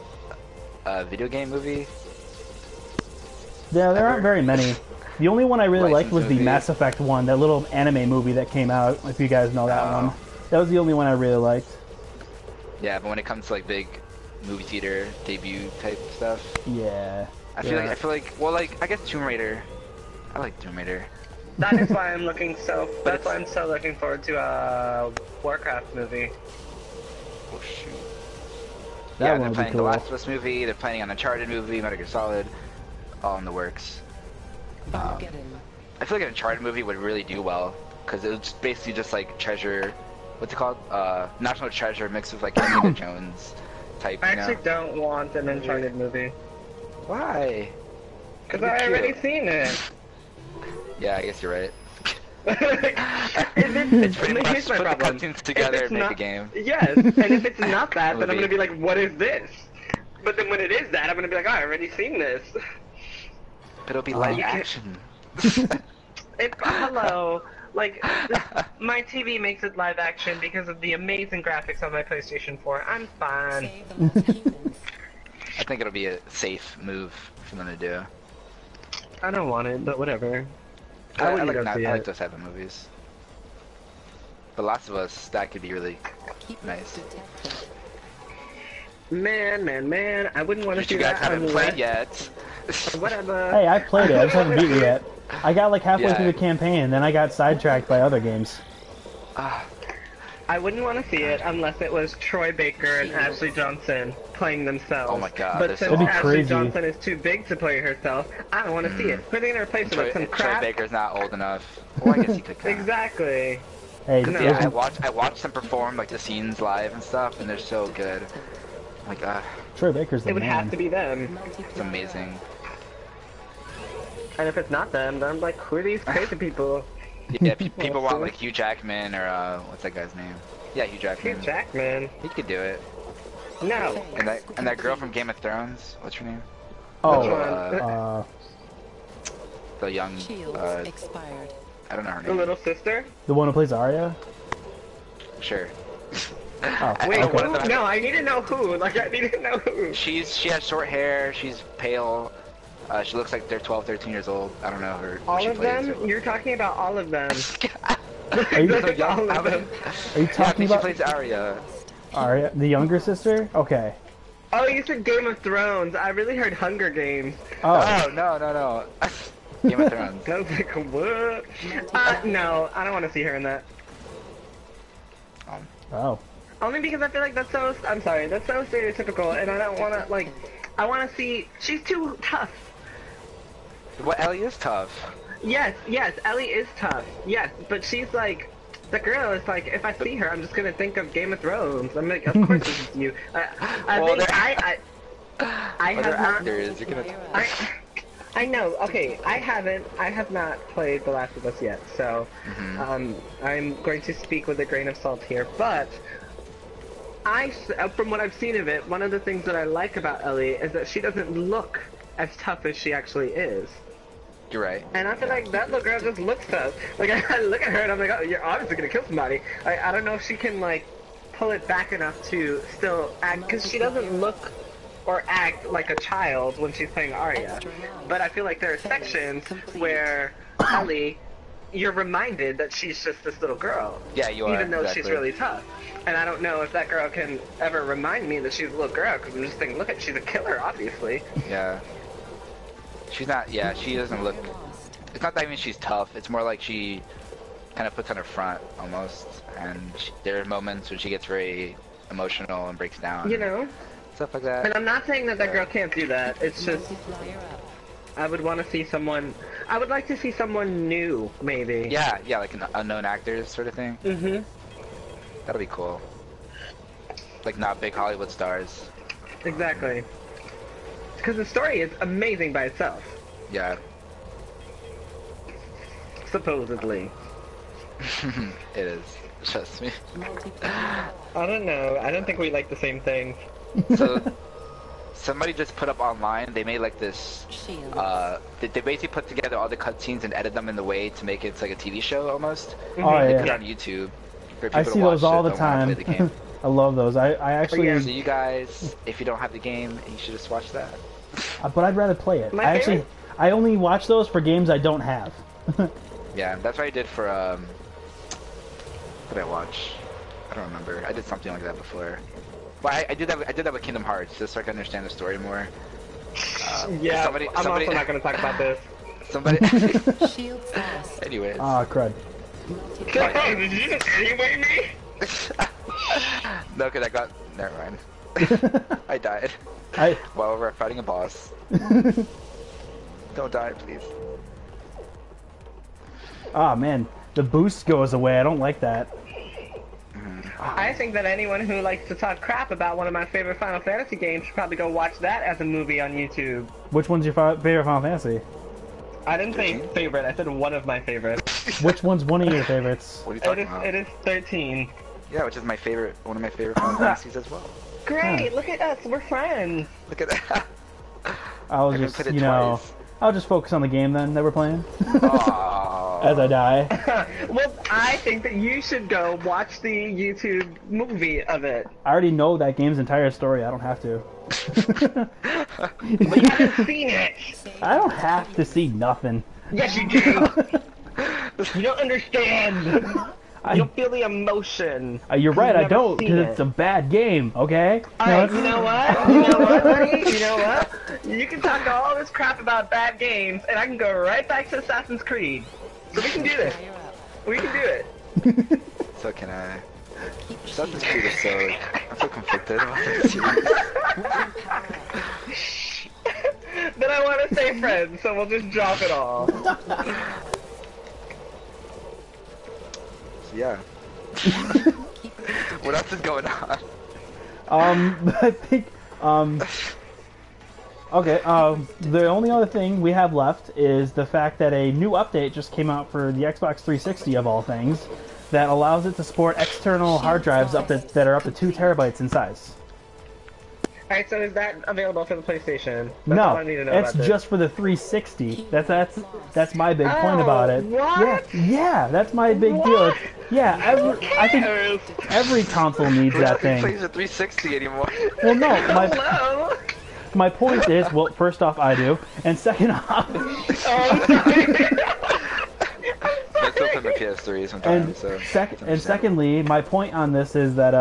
video game movie. Yeah, there aren't very many. The only one I really liked was the movie. Mass Effect one, that little anime movie that came out. If you guys know that one, that was the only one I really liked. Yeah, but when it comes to like big movie theater debut type stuff, Yeah. I feel like well, like I guess Tomb Raider. I like Tomb Raider. That is why I'm looking But That's why I'm so looking forward to a Warcraft movie. Oh shoot. That Yeah, one they're would be planning cool. the Last of Us movie. They're planning an Uncharted movie, Metal Gear Solid, all in the works. Bargain. I feel like an Uncharted movie would really do well because it's basically just like treasure. What's it called? National Treasure mixed with like Indiana Jones type. I You know? actually don't want an Uncharted movie. Why? Because It'd be I already cute. seen it. Yeah, I guess you're right. It's pretty much here's my put the problem. cutscenes together If it's and make a not- game. Yes, and if it's not that, then I'm Movie. gonna be like, what is this? But then when it is that, I'm gonna be like, oh, I already seen this. But it'll be live Yeah. action. Hello. Like, my TV makes it live action because of the amazing graphics on my PlayStation 4. I'm fine. Save the last humans. I think it'll be a safe move for them to do. I don't want it, but whatever. I wouldn't like go not, see I like it. those type of movies. The Last of Us, that could be really Keep nice. detected. Man, I wouldn't want to But see you guys that haven't unless... played yet. Whatever. Hey, I played it. I just haven't beat it yet. I got like halfway Yeah. through the campaign, and then I got sidetracked by other games. Ah, I wouldn't want to see it unless it was Troy Baker and Ashley Johnson playing themselves. Oh my God, But they're since so That'd be Ashley crazy. Johnson is too big to play herself, I don't want to see it. Who are they gonna replace her with? Some Troy crap? Baker's not old enough. Well, I guess he could kinda. Exactly. Hey, No. Yeah, I watched them perform like the scenes live and stuff, and they're so good. Like, Troy Baker's the It would man. have to be them. it's amazing. And if it's not them, then I'm like, who are these crazy people? Yeah, people want like Hugh Jackman or what's that guy's name? Yeah, Hugh Jackman. Hugh Jackman. He could do it. No. And that girl from Game of Thrones, what's her name? Oh, Which one? The young, Shields expired. I don't know her The name. little sister? the one who plays Arya? Sure. Oh, Wait, one okay. of them- No, I need to know who. Like, I need to know who. She has short hair. She's pale. She looks like they're 12, 13 years old. I don't know her. who All she of plays. them? You're talking about all of them. Are you, That's young? all of them. are you Yeah, I talking think she about plays Arya. Arya, the younger sister? Okay. Oh, you said Game of Thrones. I really heard Hunger Games. Oh, Oh, no. Game of Thrones. I was like, what? No, I don't want to see her in that. oh. Only because I feel like that's so, I'm sorry, that's so stereotypical, and I don't want to, like, I want to see, she's too tough. Well, Ellie is tough. Yes, Ellie is tough. Yes, but she's like, the girl is like, if I see her, I'm just going to think of Game of Thrones. I'm like, of course this is you. I Well, think they're- I Other have not, actors, you're gonna. I know, okay, I have not played The Last of Us yet, so, I'm going to speak with a grain of salt here, but, from what I've seen of it, one of the things that I like about Ellie is that she doesn't look as tough as she actually is. You're right. And I feel like that little girl just looks tough. Like, I look at her and I'm like, oh, you're obviously gonna kill somebody. I don't know if she can, like, pull it back enough to still act, because she doesn't look or act like a child when she's playing Arya. But I feel like there are sections where Ellie, you're reminded that she's just this little girl. Yeah, you are. Even though exactly. she's really tough. And I don't know if that girl can ever remind me that she's a little girl, because I'm just thinking, look at, she's a killer, obviously. Yeah. She's not, yeah, she doesn't look, it's not that even she's tough, it's more like she kind of puts on her front, almost, and there are moments when she gets very emotional and breaks down. You know? Stuff like that. And I'm not saying that that girl can't do that, it's just, I would want to see someone, I would like to see someone new, maybe. Yeah, yeah, like an unknown actors sort of thing. Mm-hmm. That'll be cool. Like not big Hollywood stars. Exactly. Because the story is amazing by itself. Yeah. Supposedly. It is. Trust me. I don't know. I don't think we like the same thing. So, somebody just put up online, they made like this, they basically put together all the cutscenes and edit them in the way to make it like a TV show almost. Oh, They yeah. put it on YouTube. For people I to see watch those all that the don't wanna time. play the game. I love those. I actually, Yeah. So you guys, if you don't have the game, you should just watch that. but I'd rather play it. My I actually, favorite? I only watch those for games I don't have. Yeah, that's what I did for, what did I watch? I don't remember. I did something like that before. But I did that with Kingdom Hearts, just so I can understand the story more. Yeah, somebody- I'm somebody- also not going to talk about this. Somebody... Shields lost. Anyways. Ah, crud. Did you just anyway me? No, cause I got... Never mind. I died. While we're fighting a boss. Don't die, please. Ah, man. The boost goes away. I don't like that. I think that anyone who likes to talk crap about one of my favorite Final Fantasy games should probably go watch that as a movie on YouTube. Which one's your favorite Final Fantasy? I didn't say favorite, I said one of my favorites. Which one's one of your favorites? What are you talking about? It is 13. Yeah, which is my favorite, one of my favorite Final Fantasies as well. Great, look at us, we're friends. Look at that. I'll I can just, put it you know, twice. I'll just focus on the game then that we're playing. Aww. As I die. Well, I think that you should go watch the YouTube movie of it. I already know that game's entire story. I don't have to. But you haven't seen it. I don't have to see nothing. Yes, you do. You don't understand. You don't feel the emotion. You're right, I You've never don't, seen because it. it's a bad game, okay? Alright, you know what? You know what, buddy? You know what? You can talk all this crap about bad games, and I can go right back to Assassin's Creed. So we can do this. We can do it. So can I. Assassin's Creed is so... I'm so conflicted about this series. Then I want to stay friends, so we'll just drop it all. So yeah. What else is going on? I think, okay, the only other thing we have left is the fact that a new update just came out for the Xbox 360 of all things that allows it to support external hard drives that are up to 2 terabytes in size. Alright, so is that available for the PlayStation? That's all I need to know it's about this. just for the 360. That's my big point about it. What? Yeah, that's my big deal. What? Yeah, I think every console needs that Who thing. plays the 360 anymore? Well, no, Hello? my point is, well, first off, I do, and second off, Oh, I'm sorry. I still play my PS3 sometimes, and, so... secondly, my point on this is that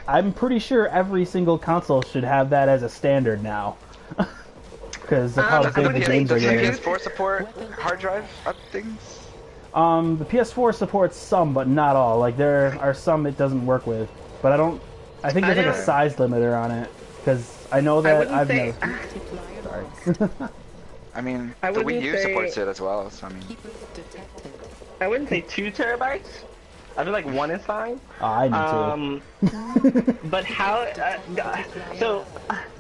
I'm pretty sure every single console should have that as a standard now, because of how I big the wouldn't say games are Does the getting. PS4 support hard drive up things? The PS4 supports some, but not all. Like there are some it doesn't work with, but I think there's like a size limiter on it, because I know that I've never. Sorry. I mean, I the Wii wouldn't U say- supports it as well, so I mean... Detected. I wouldn't say 2 terabytes. I feel like 1 is fine. I need to. But how, so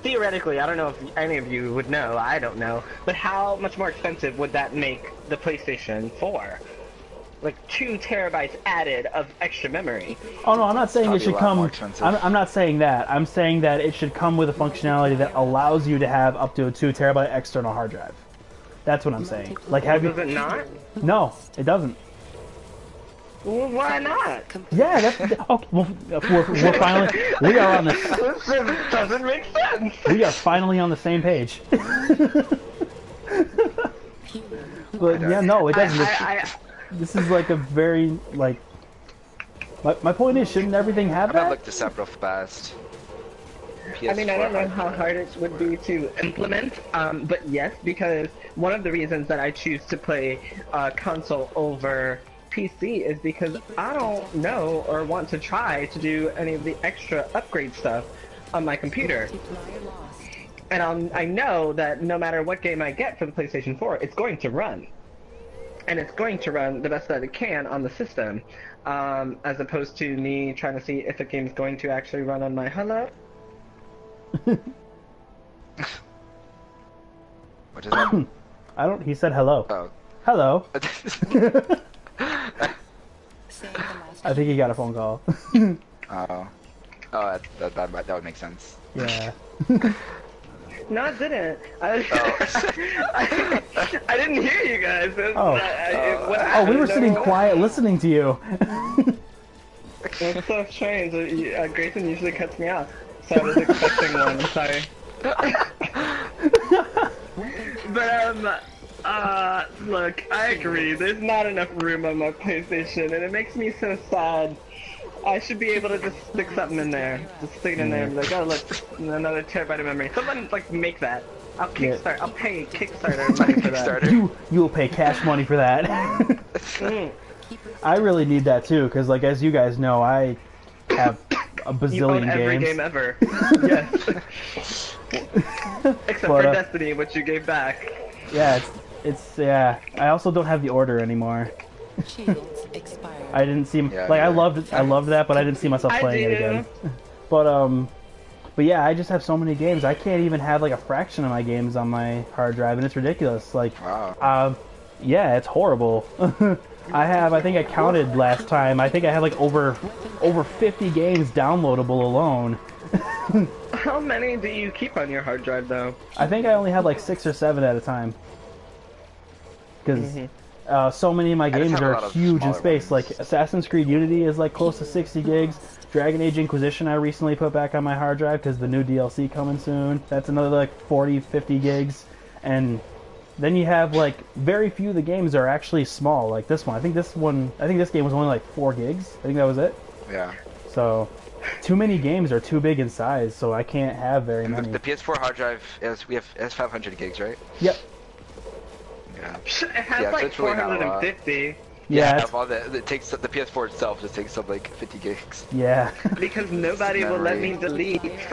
theoretically, I don't know if any of you would know, I don't know, but how much more expensive would that make the PlayStation 4? Like 2 terabytes added of extra memory. Oh no, I'm not saying it Probably a should lot come. more expensive. I'm not saying that. I'm saying that it should come with a functionality that allows you to have up to a 2 terabyte external hard drive. That's what I'm saying. Like have Does you? it not? No, it doesn't. Well, why not? Yeah, that's okay. Well, we're finally we are on this. This just doesn't make sense. We are finally on the same page. But yeah, no, it doesn't. This is like a very like. My point is, shouldn't everything have I'm gonna that? look this up real fast. I mean, I don't know PS4 how hard it would be to implement, but yes, because one of the reasons that I choose to play console over PC is because I don't know or want to try to do any of the extra upgrade stuff on my computer. And I know that no matter what game I get for the PlayStation 4, it's going to run. And it's going to run the best that it can on the system, as opposed to me trying to see if a game's going to actually run on my hello. What is that? I don't. He said hello. Oh. Hello. Say the last I think he got a phone call. Oh. Oh, that would make sense. Yeah. No, it didn't. I didn't hear you guys. Oh, we were sitting quiet listening to you. It's so strange. Grayson usually cuts me off, so I was expecting one. I'm sorry. But look, I agree. There's not enough room on my PlayStation, and it makes me so sad. I should be able to just stick something in there. Just stick it in there and be like, oh look, another terabyte of memory. Someone like make that. I'll kickstart. I'll pay Kickstarter money for that. Kickstarter. You will pay cash money for that. I really need that too, because like as you guys know, I have a bazillion You own every games. game ever. Yes. Except for Destiny, which you gave back. Yeah, it's yeah. I also don't have the order anymore. shields expired. I didn't see Yeah, like yeah. I loved that, but I didn't see myself I playing it do. again. But yeah, I just have so many games. I can't even have like a fraction of my games on my hard drive, and it's ridiculous. Like, Wow. yeah, it's horrible. I think I counted last time. I think I had like over 50 games downloadable alone. How many do you keep on your hard drive, though? I think I only had like 6 or 7 at a time. Because so many of my just games have a are lot of huge in smaller space. ones. Like Assassin's Creed Unity is like close to 60 gigs. Dragon Age Inquisition I recently put back on my hard drive because the new DLC coming soon. That's another like 40, 50 gigs. And then you have like very few of the games are actually small. Like this one. I think this game was only like 4 gigs. I think that was it. Yeah. So too many games are too big in size, so I can't have very And many. the PS4 hard drive has 500 gigs, right? Yep. Yeah. It has Yeah, so like it's really not a lot. Yeah. 450. Yeah, it's- of all the the PS4 itself just takes up like 50 gigs. Yeah. Because nobody will let me delete It's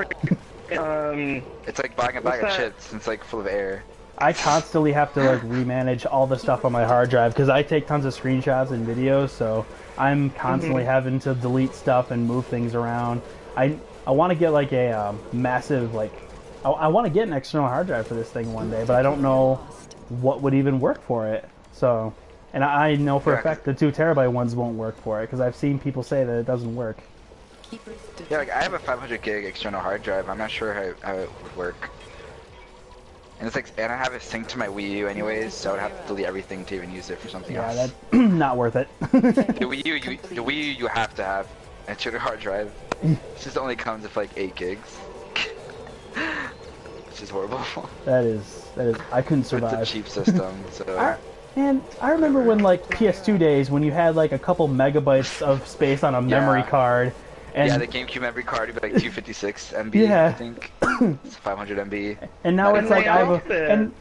like buying a bag of What's that? chips and it's like full of air. I constantly have to like remanage all the stuff on my hard drive because I take tons of screenshots and videos, so I'm constantly having to delete stuff and move things around. I want to get like a massive like I want to get an external hard drive for this thing one day, but I don't know what would even work for it. So, and I know for a fact the 2 terabyte ones won't work for it because I've seen people say that it doesn't work. Keepers Yeah, like I have a 500 gig external hard drive. I'm not sure how it would work. And it's like, and I have it synced to my Wii U anyways, so I would have to delete everything to even use it for something Yeah, else. that's not worth it. The Wii U, you have to have an external hard drive. It just only comes with like 8 gigs, which is horrible. That is I couldn't survive. It's a cheap system, so. I remember when like PS2 days when you had like a couple megabytes of space on a memory Yeah. card, and Yeah, the GameCube memory card would be like 256 MB, Yeah. I think. It's 500 MB. and now it's like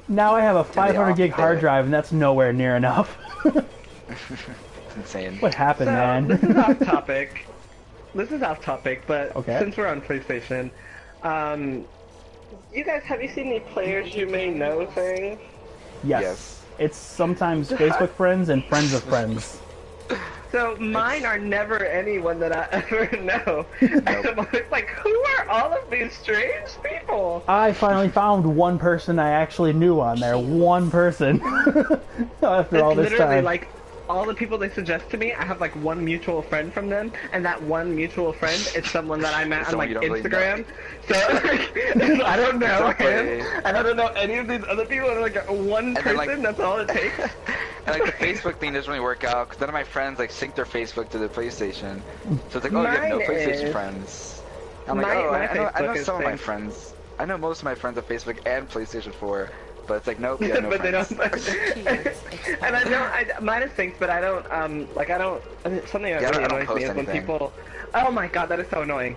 now I have a 500 gig off hard it. drive, and that's nowhere near enough. It's insane. What happened, So, man? this is off topic. This is off topic, but Okay. since we're on PlayStation, you guys, have you seen the players you may know thing? Yes. It's sometimes Facebook friends and friends of friends. So mine are never anyone that I ever know. And I'm always like, who are all of these strange people? I finally found one person I actually knew on there. One person. After all It's this literally time. like all the people they suggest to me, I have like one mutual friend from them, and that one mutual friend is someone that I met on Someone like you don't really Instagram. So like, I don't know Exactly. him, and I don't know any of these other people. And like one And then, person, like- that's all it takes. And like the Facebook thing doesn't really work out because none of my friends like sync their Facebook to the PlayStation. So it's like, oh, you have no Mine PlayStation is. friends. I'm like, My I know Facebook is some of my synced. friends. I know most of my friends have Facebook and PlayStation 4, but it's like, nope, you have no But they friends. don't. And I don't. Mine is synced, but I don't. Like I don't. Something that Yeah, really I don't annoys me post is when anything. people. Oh my god, that is so annoying.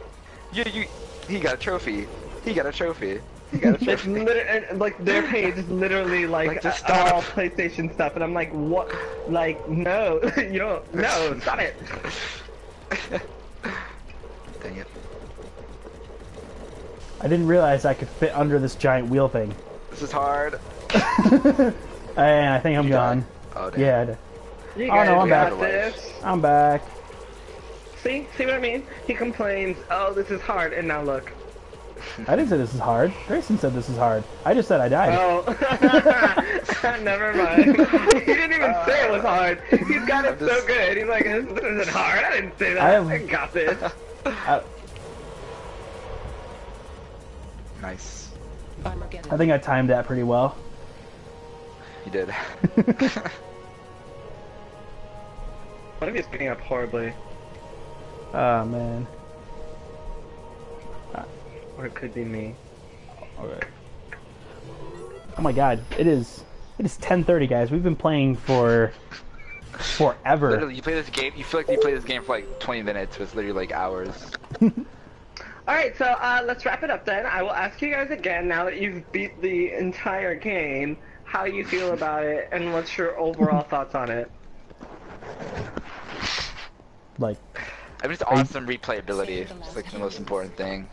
He got a trophy. He got a trophy. He got a It's trophy. literally like their page is literally like just all stop. PlayStation stuff, and I'm like, what? Like, no, you don't. No, stop it. Dang it. I didn't realize I could fit under this giant wheel thing. This is hard. And I think I'm You gone. died? Oh, damn. Yeah, I did. You Oh, no, guys I'm got back. this. I'm back. See what I mean? He complains, oh, this is hard, and now look. I didn't say this is hard. Grayson said this is hard. I just said I died. Oh, never mind. He didn't even say it was hard. He's got it so good. He's like, this isn't hard. I didn't say that. I got this. Nice. I think I timed that pretty well. You did. What if he's picking up horribly? Oh, man. Or it could be me. Okay. Oh my god, it is 10:30, guys. We've been playing for forever. Literally, you play this game, you feel like you play this game for like 20 minutes, but it's literally like hours. Alright, so let's wrap it up then. I will ask you guys again, now that you've beat the entire game, how you feel about it, and what's your overall thoughts on it? Like, I mean, it's awesome replayability. It's like the most important thing.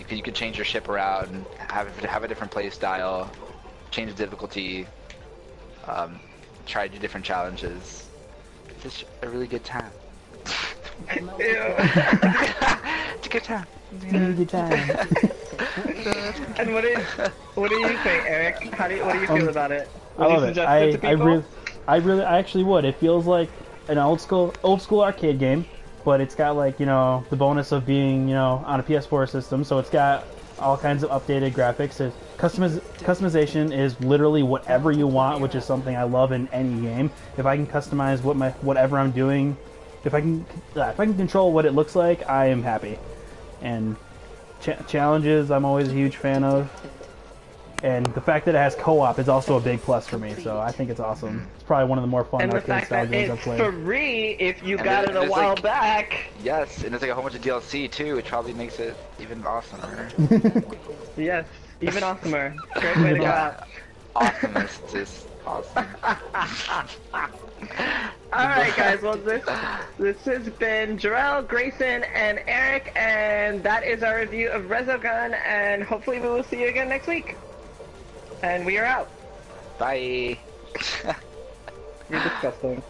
You can change your ship around, and have a different play style, change the difficulty, try to do different challenges. It's just a really good time. Ew. It's a good time. good time. And what do you think, Eric? What do you feel about it? Would I love you it. suggest it to people? I actually would. It feels like an old school arcade game, but it's got, like, you know, the bonus of being, you know, on a PS4 system, so it's got all kinds of updated graphics. Customization is literally whatever you want, which is something I love in any game. If I can customize whatever I'm doing, if I can control what it looks like, I am happy. And challenges, I'm always a huge fan of. And the fact that it has co-op is also a big plus for me, so I think it's awesome. It's probably one of the more fun And the arcade fact style that games I've it's played. free if you And got it a there's, while like- back. Yes, and there's like a whole bunch of DLC too, which probably makes it even awesomer. Yes, even awesomer. Great way to go out. Awesome is just awesome. Alright guys, well this has been Jarrell, Grayson, and Eric, and that is our review of Resogun, and hopefully we will see you again next week. And we are out. Bye. You're disgusting.